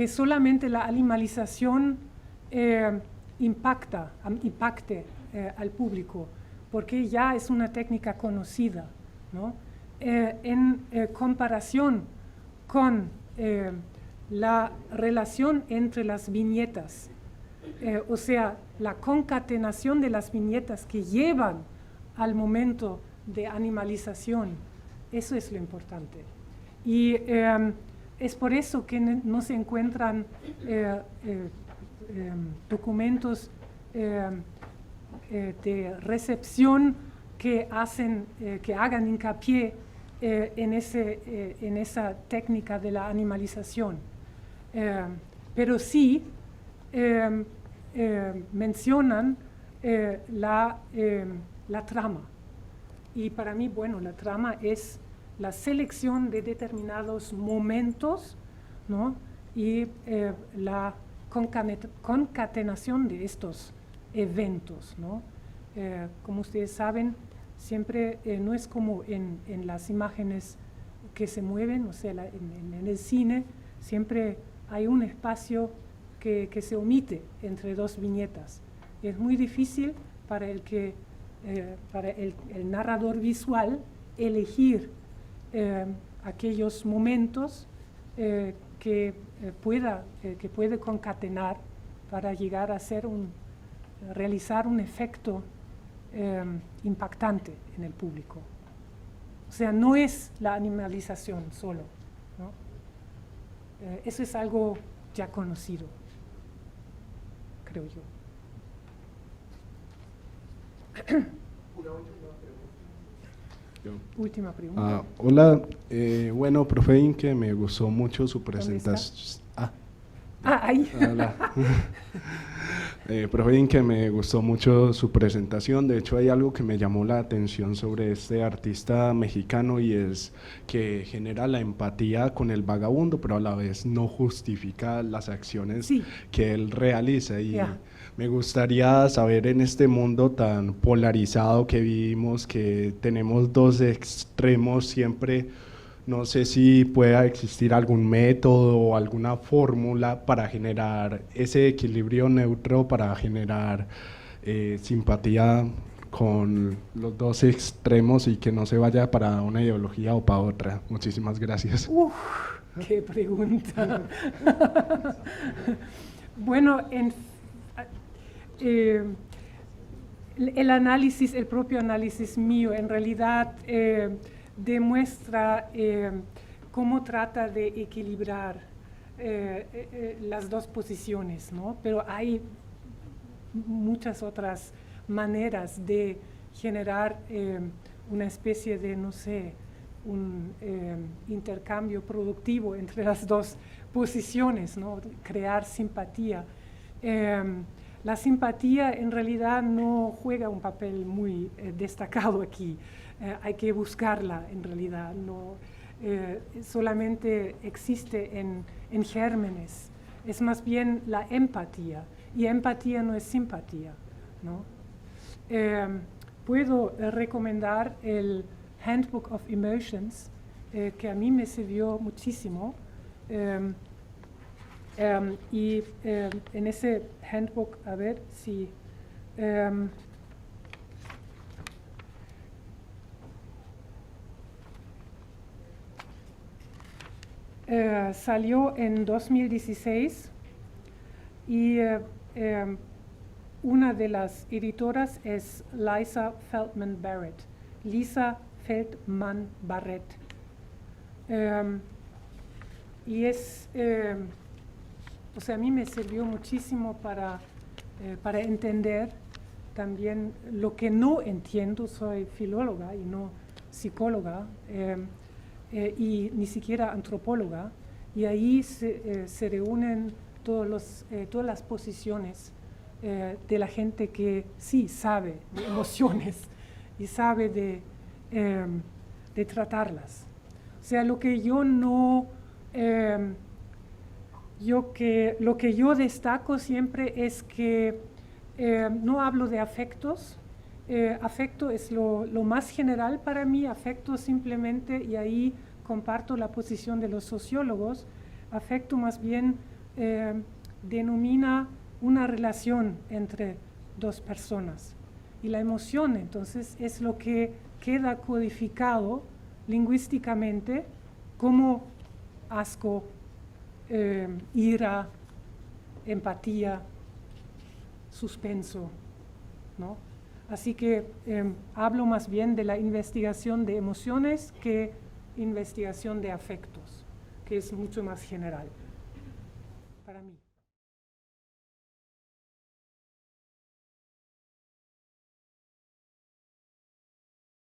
solamente la animalización impacte al público, porque ya es una técnica conocida, ¿no? En comparación con la relación entre las viñetas, o sea, la concatenación de las viñetas que llevan al momento de animalización, eso es lo importante. Y es por eso que no se encuentran documentos de recepción que hagan hincapié en esa técnica de la animalización. Pero sí mencionan la trama. Y para mí, bueno, la trama es la selección de determinados momentos, ¿no? Y la concatenación de estos eventos, ¿no? Como ustedes saben, siempre no es como en las imágenes que se mueven, o sea, en el cine, siempre hay un espacio que se omite entre dos viñetas. Es muy difícil para el narrador visual elegir aquellos momentos que puede concatenar para llegar a realizar un efecto impactante en el público. O sea, no es la animalización solo, ¿no? Eso es algo ya conocido, creo yo. Última pregunta. Hola, bueno, profe Inke, me gustó mucho su presentación. Ahí. Hola. Profe, que me gustó mucho su presentación. De hecho, hay algo que me llamó la atención sobre este artista mexicano y es que genera la empatía con el vagabundo, pero a la vez no justifica las acciones Sí. que él realiza. Y Ya. me gustaría saber, en este mundo tan polarizado que vivimos, que tenemos dos extremos siempre, no sé si pueda existir algún método o alguna fórmula para generar ese equilibrio neutro, para generar simpatía con los dos extremos y que no se vaya para una ideología o para otra. Muchísimas gracias. ¡Qué pregunta! Bueno, el análisis, el propio análisis mío, en realidad demuestra cómo trata de equilibrar las dos posiciones, ¿no? Pero hay muchas otras maneras de generar una especie de, no sé, un intercambio productivo entre las dos posiciones, ¿no? Crear simpatía. La simpatía en realidad no juega un papel muy destacado aquí. Hay que buscarla en realidad, no, solamente existe en gérmenes. Es más bien la empatía, y empatía no es simpatía, ¿no? Puedo recomendar el Handbook of Emotions, que a mí me sirvió muchísimo. Y en ese handbook, a ver si salió en 2016 y una de las editoras es Lisa Feldman Barrett. Y es, o sea, a mí me sirvió muchísimo para entender también lo que no entiendo. Soy filóloga y no psicóloga, y ni siquiera antropóloga, y ahí se reúnen todas las posiciones de la gente que sí sabe de emociones y sabe de tratarlas. O sea, lo que yo no, lo que yo destaco siempre es que no hablo de afectos. Afecto es lo más general para mí. Afecto simplemente, y ahí comparto la posición de los sociólogos, afecto más bien denomina una relación entre dos personas. Y la emoción, entonces, es lo que queda codificado lingüísticamente como asco, ira, empatía, suspenso, ¿no? Así que hablo más bien de la investigación de emociones que investigación de afectos, que es mucho más general para mí.